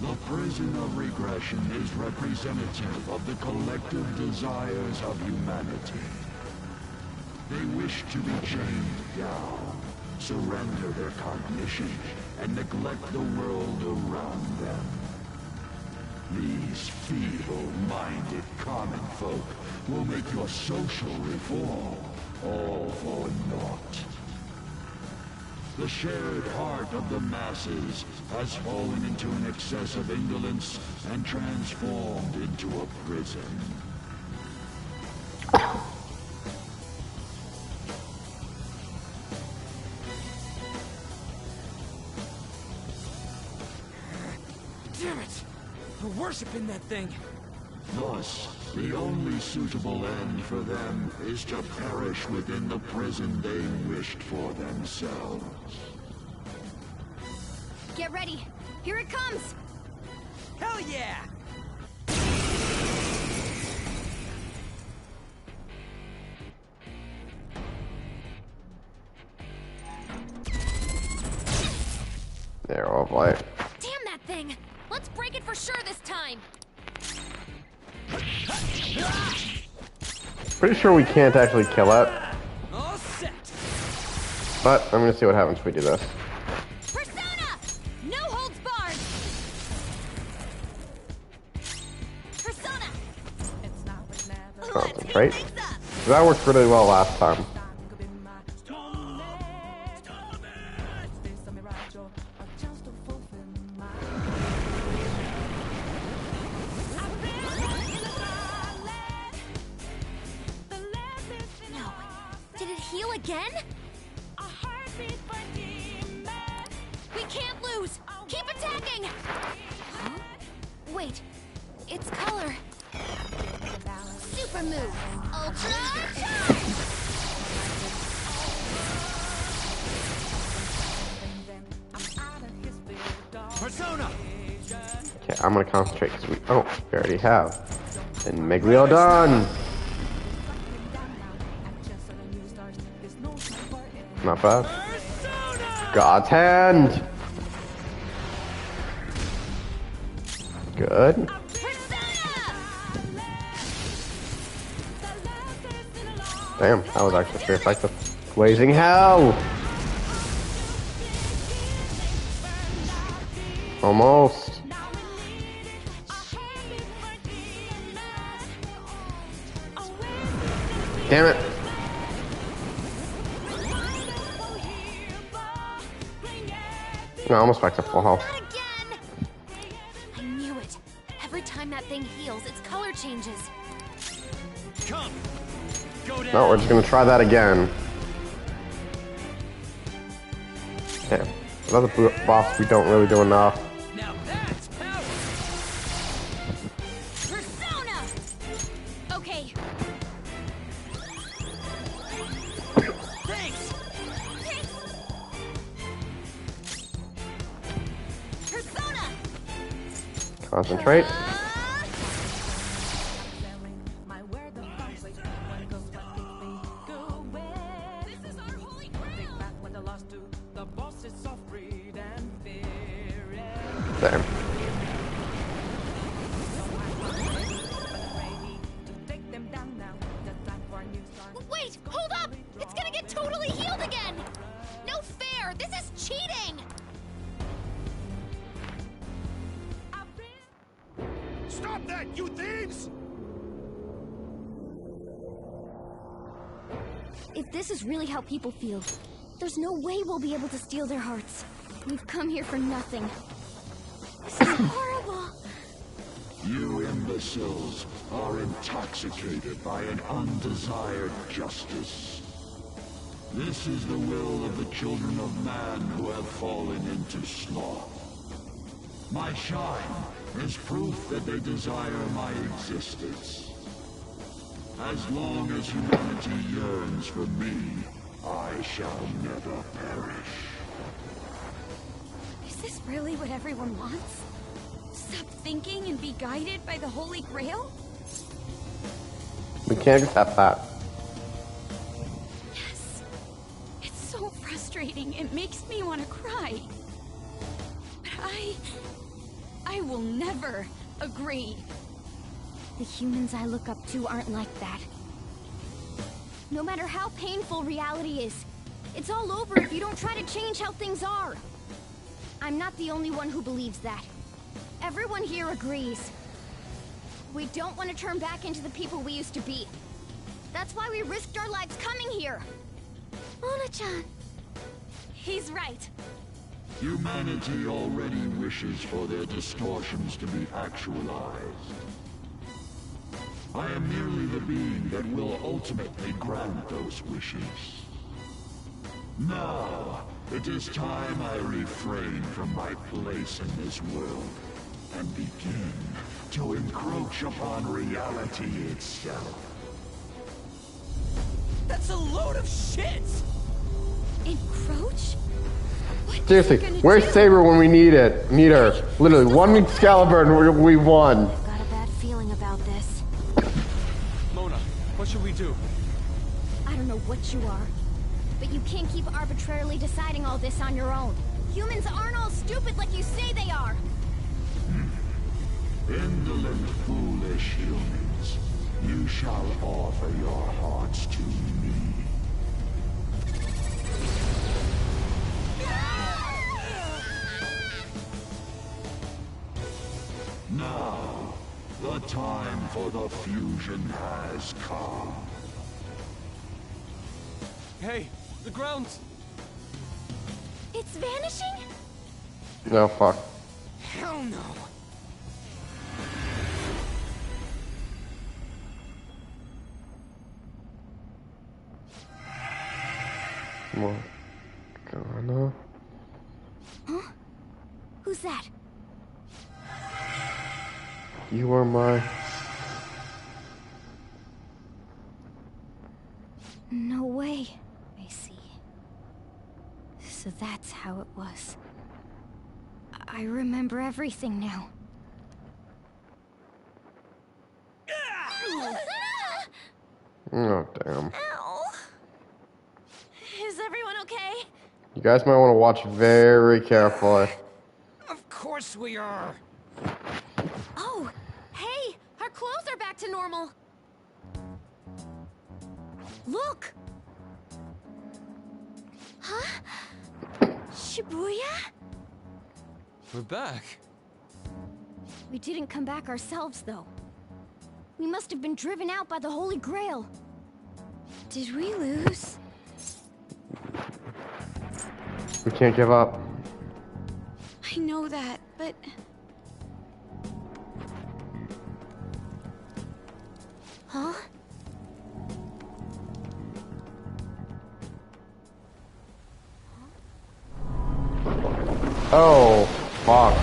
The prison of regression is representative of the collective desires of humanity. They wish to be chained down, surrender their cognition, and neglect the world around them. These feeble-minded common folk will make your social reform all for naught. The shared heart of the masses has fallen into an excess of indolence and transformed into a prison. Damn it! They're worshiping that thing. Thus, the only suitable end for them is to perish within the prison they wished for themselves. Get ready. Here it comes. Hell yeah! Arrow of light. Damn that thing. Let's break it for sure this time. Pretty sure we can't actually kill it. All set. But I'm gonna see what happens if we do this. Persona! No holds barred! Persona! Concentrate. That worked really well last time. Again? We can't lose! Keep attacking! Huh? Wait, it's color. Super move! Ultra charge! Persona! Okay, I'm gonna concentrate because we already have. And Megalodon! Not bad. God's hand! Good. Damn, that was actually pretty effective. Blazing hell! Almost. Damn it. No, almost back to full health. I knew it. Every time that thing heals, its color changes. Come. Go down. No, we're just gonna try that again. Damn. Another boss we don't really do enough. Now that's power. Persona! Okay. Thanks. Persona! Concentrate. Damn. Wait! Hold up! It's gonna get totally healed again! No fair! This is cheating! Stop that, you thieves! If this is really how people feel, there's no way we'll be able to steal their hearts. We've come here for nothing. This is horrible! You imbeciles are intoxicated by an undesired justice. This is the will of the children of man who have fallen into sloth. My shine is proof that they desire my existence. As long as humanity yearns for me, I shall never perish. Is this really what everyone wants? Stop thinking and be guided by the Holy Grail? We can't accept that. Yes. It's so frustrating. It makes me want to cry. But I will never agree. The humans I look up to aren't like that. No matter how painful reality is, it's all over if you don't try to change how things are. I'm not the only one who believes that. Everyone here agrees. We don't want to turn back into the people we used to be. That's why we risked our lives coming here. Mona-chan. He's right. Humanity already wishes for their distortions to be actualized. I am merely the being that will ultimately grant those wishes. Now, it is time I refrain from my place in this world and begin to encroach upon reality itself. That's a load of shit! Encroach? Seriously, where's Saber when we need it? Need her. Literally, one Excalibur and we won. Got a bad feeling about this. Mona, what should we do? I don't know what you are, but you can't keep arbitrarily deciding all this on your own. Humans aren't all stupid like you say they are. Indolent, foolish humans, you shall offer your hearts to me. Now, the time for the fusion has come. Hey, the ground's... It's vanishing? No, fuck. Hell no. Morgana. Huh? Who's that? You are my... No way. I see. So that's how it was. I remember everything now. Oh, damn. Ow. Is everyone okay? You guys might want to watch very carefully. Of course we are. Oh, hey! Our clothes are back to normal. Look! Huh? Shibuya? We're back. We didn't come back ourselves, though. We must have been driven out by the Holy Grail. Did we lose? We can't give up. I know that, but... Huh? Oh, fuck.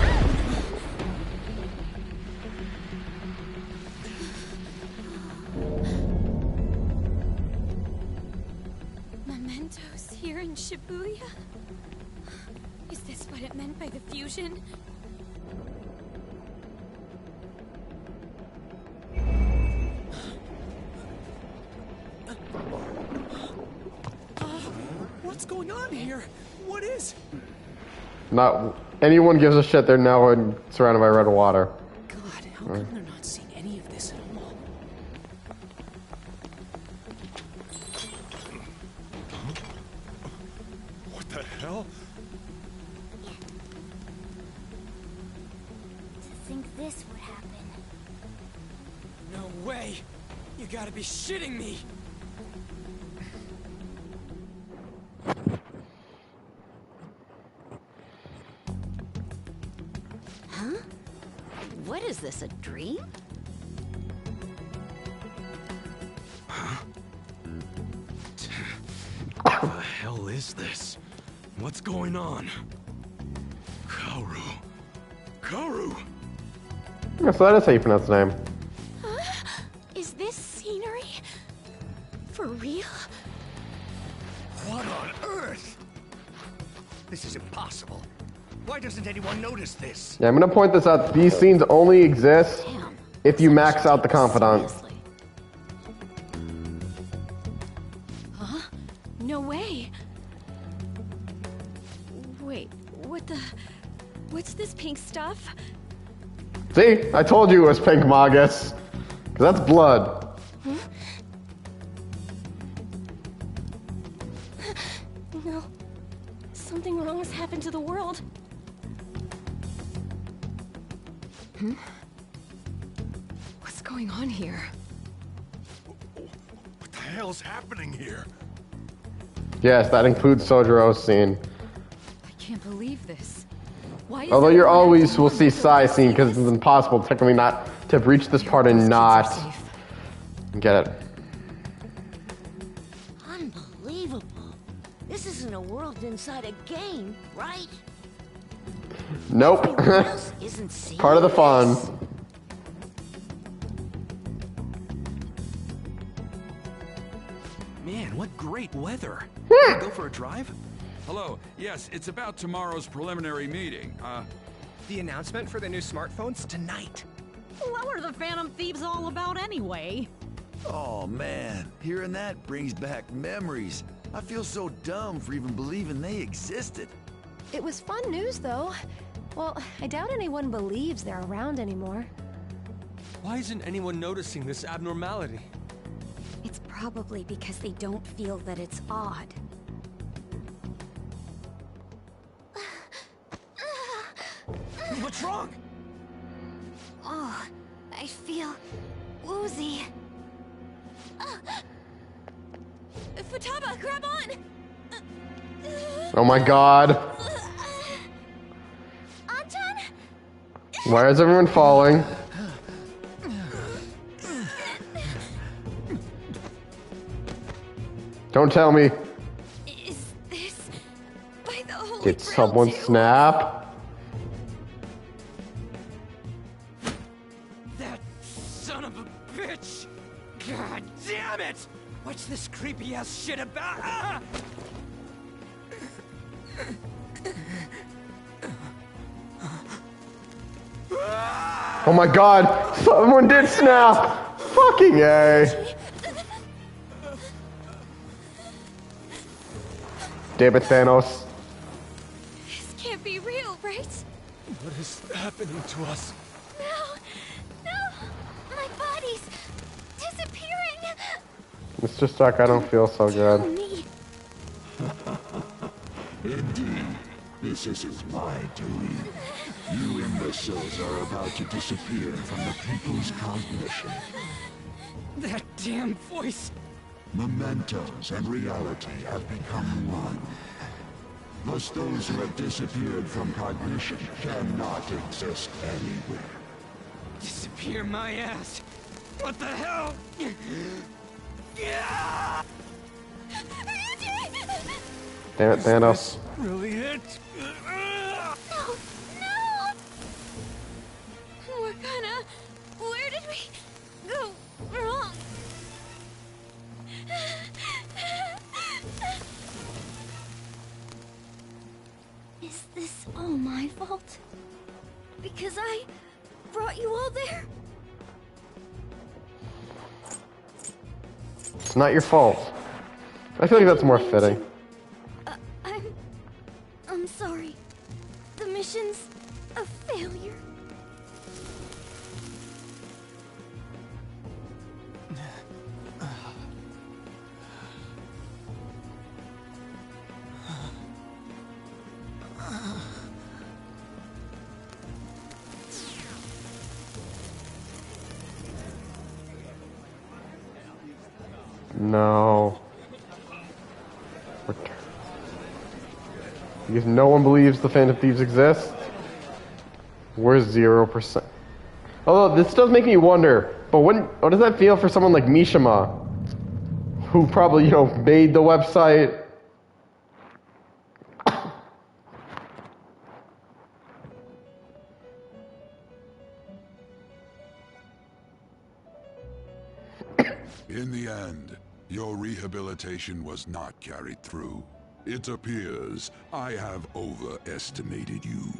Mementos here in Shibuya? Is this what it meant by the fusion? What's going on here? What is... Not anyone gives a shit. They're now surrounded by red water. God, how come they're not seeing any of this at all? What the hell? To think this would happen. No way! You gotta be shitting me! Huh? What is this, a dream? What the hell is this? What's going on? Kaoru. Kaoru! Yeah, so that is how you pronounce the name. Is this scenery? For real? What on earth? This is impossible. Why doesn't anyone notice this? Yeah, I'm gonna point this out. These scenes only exist if you max out the Confidant. Huh? No way. Wait, what the... What's this pink stuff? See? I told you it was pink, Magus. 'Cause that's blood. Huh? No. Something wrong has happened to the world. Hmm? What's going on here? What the hell's happening here? Yes, that includes Sojiro's scene. I can't believe this. Why is Although you're everyone always acting will see Sai's scene because it's impossible technically not to reach this part and not get it. Unbelievable. This isn't a world inside a game, right? Nope. Everyone else isn't seeing Part of the fun. this. Man, what great weather. Hmm. Go for a drive? Hello. Yes, it's about tomorrow's preliminary meeting. The announcement for the new smartphones tonight. What were the Phantom Thieves all about anyway? Oh man, hearing that brings back memories. I feel so dumb for even believing they existed. It was fun news, though. Well, I doubt anyone believes they're around anymore. Why isn't anyone noticing this abnormality? It's probably because they don't feel that it's odd. What's wrong? Oh, I feel woozy. Futaba, grab on! Oh my god. Anton? Why is everyone falling? Don't tell me. Is this by the Holy Did Grail someone too? snap? That son of a bitch! God damn it! What's this creepy ass shit about? Ah! Oh my god. Someone did snap. Fucking A. Damn it, Thanos. This can't be real, right? What is happening to us? No! No! My body's disappearing! Mr. Stark, I don't feel so good. Indeed, this isn't my doing. You imbeciles are about to disappear from the people's cognition. That damn voice! Mementos and reality have become one. Thus those who have disappeared from cognition cannot exist anywhere. Disappear my ass! What the hell? Damn it, Thanos. Really hit? No! No! Morgana, where did we go wrong? Is this all my fault? Because I brought you all there? It's not your fault. I feel like that's more fitting. I'm sorry. The mission's a failure. No. Because no one believes the Phantom Thieves exist. We're 0%. Although this does make me wonder, but what does that feel for someone like Mishima, who probably, you know, made the website? In the end, your rehabilitation was not carried through. It appears I have overestimated you.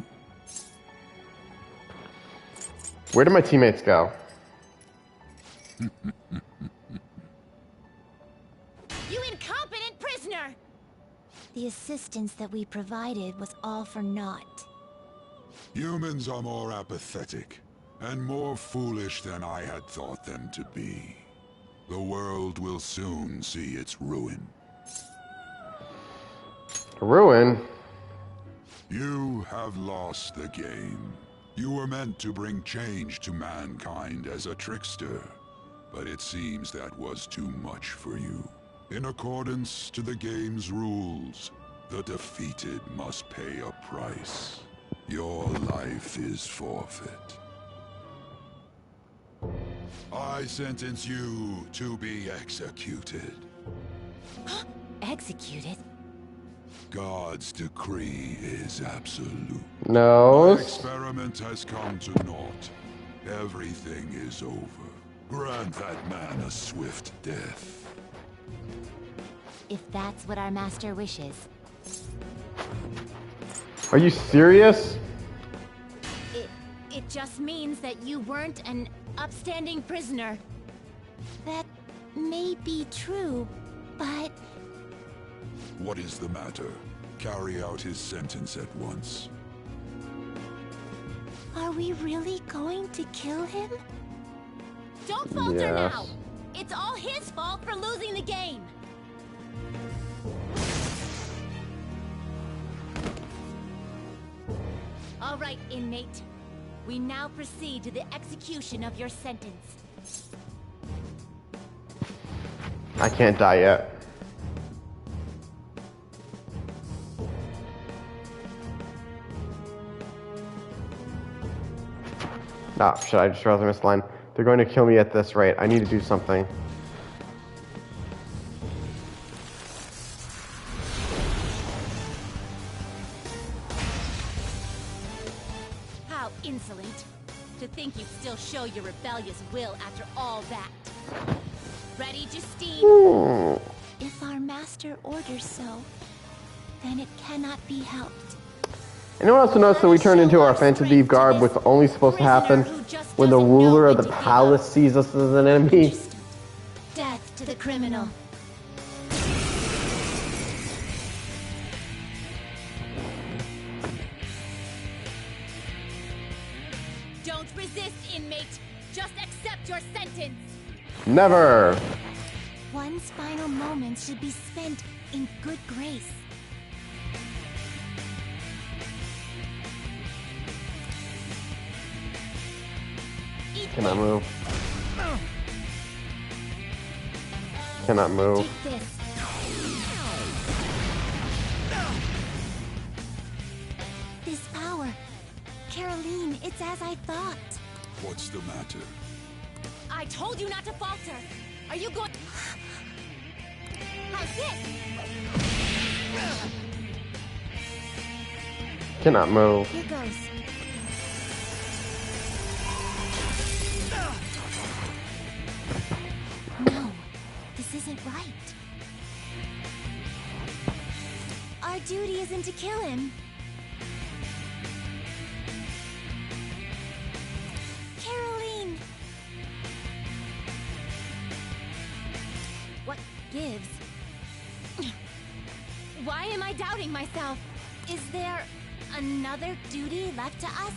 Where did my teammates go? You incompetent prisoner! The assistance that we provided was all for naught. Humans are more apathetic and more foolish than I had thought them to be. The world will soon see its ruin. Ruin? You have lost the game. You were meant to bring change to mankind as a trickster, but it seems that was too much for you. In accordance to the game's rules, the defeated must pay a price. Your life is forfeit. I sentence you to be executed. Executed? God's decree is absolute. No. My experiment has come to naught. Everything is over. Grant that man a swift death. If that's what our master wishes. Are you serious? It just means that you weren't an upstanding prisoner. That may be true, but... What is the matter? Carry out his sentence at once. Are we really going to kill him? Don't falter Yes. now! It's all his fault for losing the game! All right, inmate. We now proceed to the execution of your sentence. I can't die yet. Ah, shit, I just realized I missed the line. They're going to kill me at this rate. I need to do something. How insolent. To think you'd still show your rebellious will after all that. Ready, Justine? If our master orders so, then it cannot be helped. Anyone else notice that we turned into our Phantom Thief garb, which only supposed to happen when the ruler of the palace sees us as an enemy? Death to the criminal. Don't resist, inmate! Just accept your sentence! Never! One's final moments should be spent in good grace. Cannot move. Cannot move. Take this. This power. Caroline, it's as I thought. What's the matter? I told you not to falter. Are you going? How's this? Cannot move. Here goes. No, this isn't right. Our duty isn't to kill him. Caroline! What gives? Why am I doubting myself? Is there another duty left to us?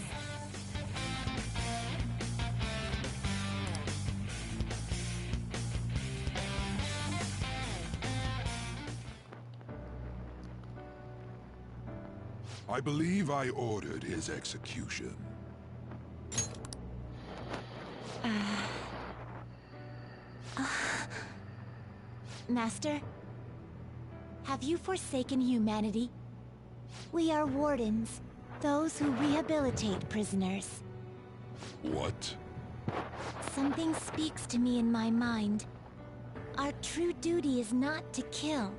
I believe I ordered his execution. Master, have you forsaken humanity? We are wardens, those who rehabilitate prisoners. What? Something speaks to me in my mind. Our true duty is not to kill.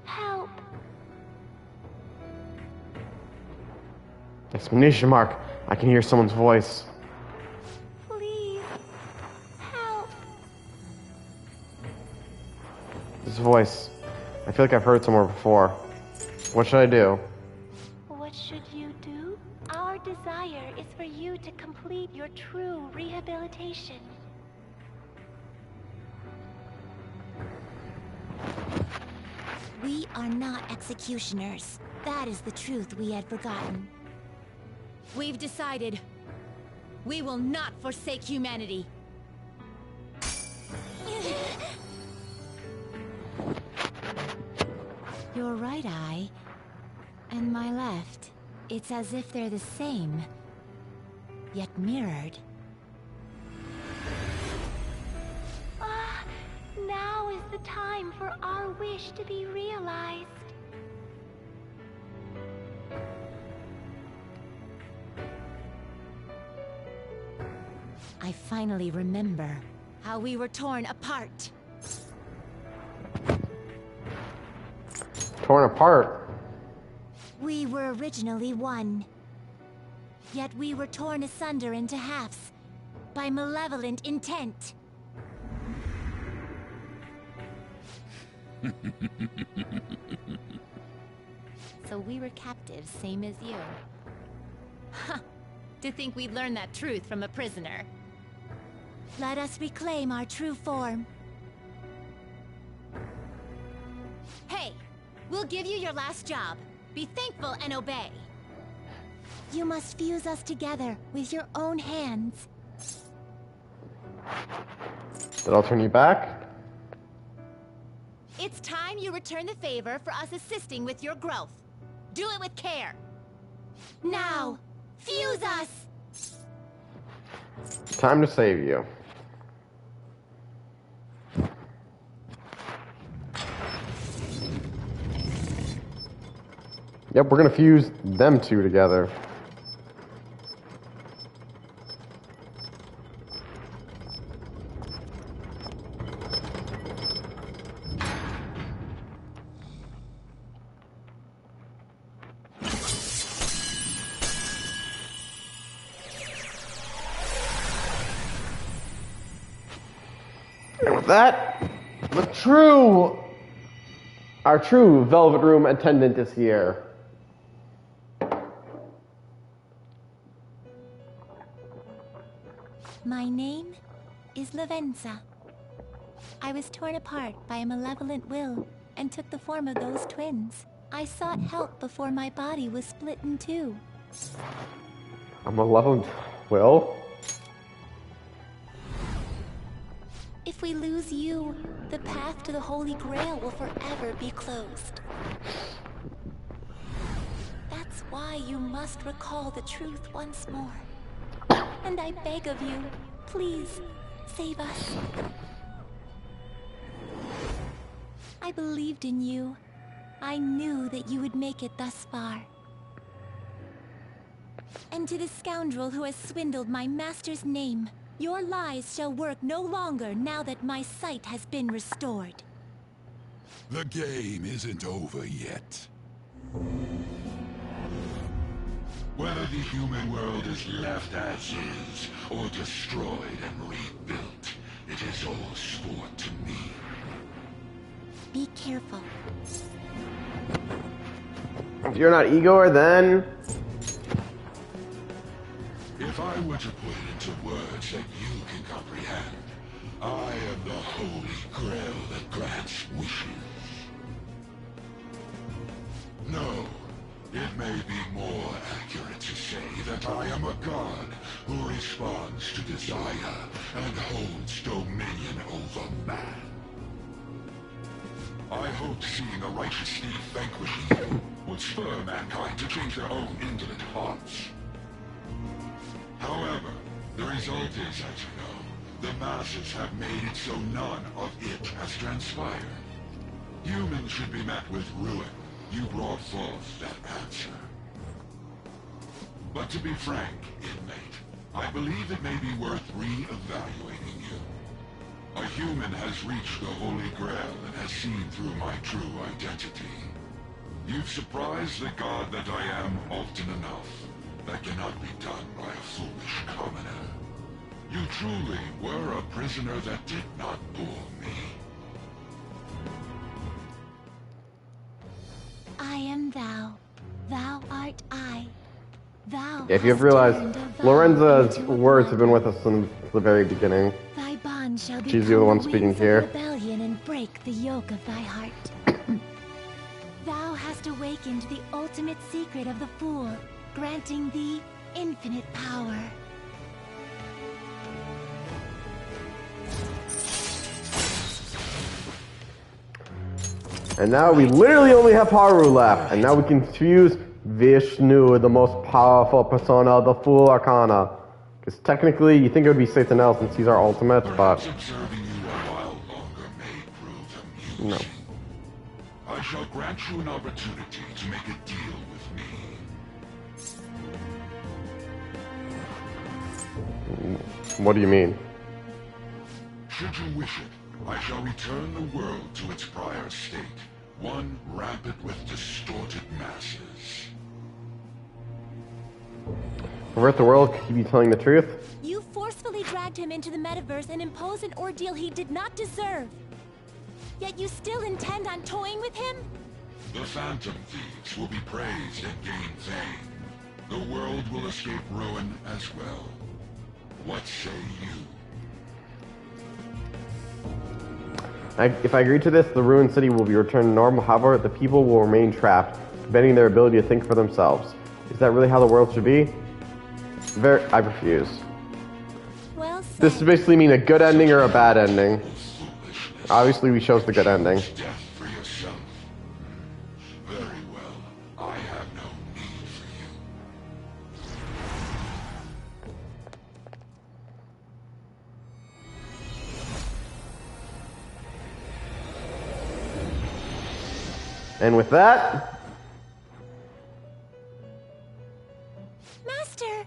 Help! Exclamation mark. I can hear someone's voice. Please, help! This voice. I feel like I've heard it somewhere before. What should I do? What should you do? Our desire is for you to complete your true rehabilitation. We are not executioners. That is the truth we had forgotten. We've decided. We will not forsake humanity. Your right eye and my left. It's as if they're the same, yet mirrored. Now is the time for our wish to be realized. I finally remember how we were torn apart. Torn apart? We were originally one. Yet we were torn asunder into halves by malevolent intent. So we were captives, same as you. Ha! To think we'd learn that truth from a prisoner. Let us reclaim our true form. Hey! We'll give you your last job. Be thankful and obey. You must fuse us together with your own hands. Did I turn you back? It's time you return the favor for us assisting with your growth. Do it with care. Now, fuse us! Time to save you. Yep, we're gonna fuse them two together. And with that, our true Velvet Room attendant is here. My name is Lavenza. I was torn apart by a malevolent will and took the form of those twins. I sought help before my body was split in two. A malevolent will? If we lose you, the path to the Holy Grail will forever be closed. That's why you must recall the truth once more. And I beg of you, please, save us. I believed in you. I knew that you would make it thus far. And to the scoundrel who has swindled my master's name, your lies shall work no longer now that my sight has been restored. The game isn't over yet. Whether the human world is left as is, or destroyed and rebuilt, it is all sport to me. Be careful. If you're not Igor, then... If I were to put it into words that you can comprehend, I am the Holy Grail that grants wishes. No, it may be more accurate to say that I am a god who responds to desire and holds dominion over man. I hoped seeing a righteous thief vanquishing you would spur mankind to change their own indolent hearts. However, the result is, as you know, the masses have made it so none of it has transpired. Humans should be met with ruin. You brought forth that answer. But to be frank, inmate, I believe it may be worth re-evaluating you. A human has reached the Holy Grail and has seen through my true identity. You've surprised the god that I am often enough. That cannot be done by a foolish commoner. You truly were a prisoner that did not bore me. I am thou. Thou art I. Thou If you've hast realized, turned a vow Lorenza's into a words have been bond. with us since the very beginning. Thy bond shall She's the other one speaking wings of here. rebellion and break the yoke of thy heart. Thou hast awakened the ultimate secret of the Fool, granting thee infinite power. And now we literally only have Haru left, and now we can fuse Vishnu, the most powerful persona of the Fool Arcana. Because technically, you think it would be Satan L since he's our ultimate, but... No. I shall grant you an opportunity to make a deal with me. What do you mean? Should you wish it, I shall return the world to its prior state, one rampant with distorted masses. Revert the world, could you be telling the truth? You forcefully dragged him into the metaverse and imposed an ordeal he did not deserve. Yet you still intend on toying with him? The Phantom Thieves will be praised and gain fame. The world will escape ruin as well. What say you? If I agree to this, the ruined city will be returned to normal. However, the people will remain trapped, preventing their ability to think for themselves. Is that really how the world should be? I refuse. Well said. This basically mean a good ending or a bad ending. Obviously, we chose the good ending. Death for yourself. Very well. I have no need for you. And with that... Master!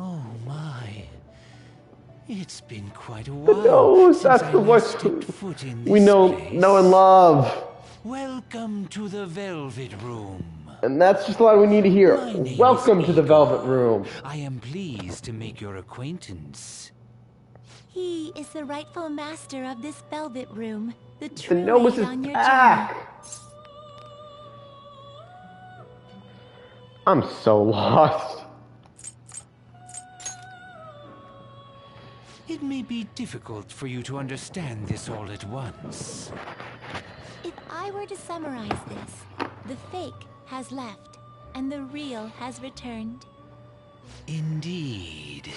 Oh my. It's been quite a while. No, since that's I the last voice stepped foot in we this know and love. Welcome to the Velvet Room. And that's just the line we need to hear. Welcome to the Velvet Room. I am pleased to make your acquaintance. He is the rightful master of this Velvet Room, the The true Nomus aid is on your back. journey. I'm so lost. It may be difficult for you to understand this all at once. If I were to summarize this, the fake has left, and the real has returned. Indeed.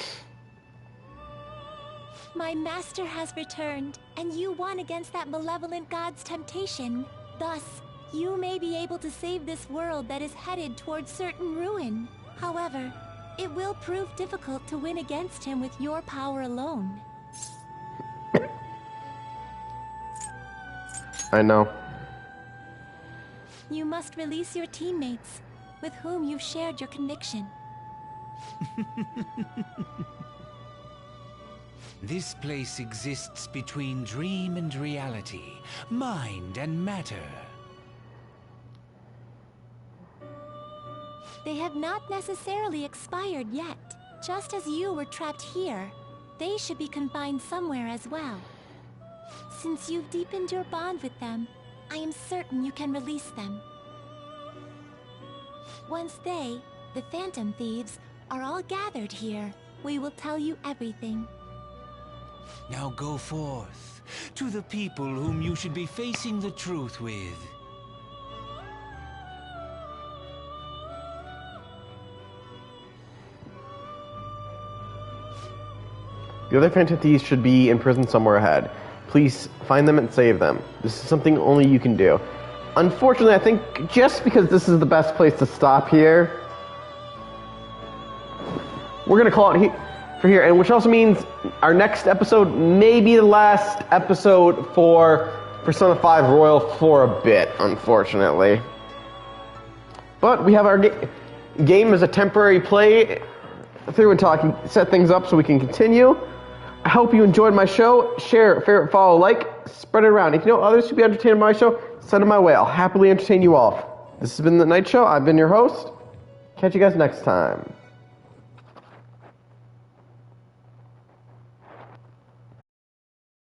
My master has returned, and you won against that malevolent god's temptation. Thus, you may be able to save this world that is headed towards certain ruin. However, it will prove difficult to win against him with your power alone. I know. You must release your teammates, with whom you've shared your conviction. This place exists between dream and reality, mind and matter. They have not necessarily expired yet. Just as you were trapped here, they should be confined somewhere as well. Since you've deepened your bond with them, I am certain you can release them. Once they, the Phantom Thieves, are all gathered here, we will tell you everything. Now go forth, to the people whom you should be facing the truth with. The other Phantom Thieves should be in prison somewhere ahead. Please find them and save them. This is something only you can do. Unfortunately, I think just because this is the best place to stop here, we're going to call it for here, and which also means our next episode may be the last episode for Persona 5 Royal for a bit, unfortunately. But we have our game as a temporary play through and talking, set things up so we can continue. I hope you enjoyed my show. Share, favorite, follow, like, spread it around. If you know others who be entertained by my show, send them my way. I'll happily entertain you all. This has been The Night Show. I've been your host. Catch you guys next time.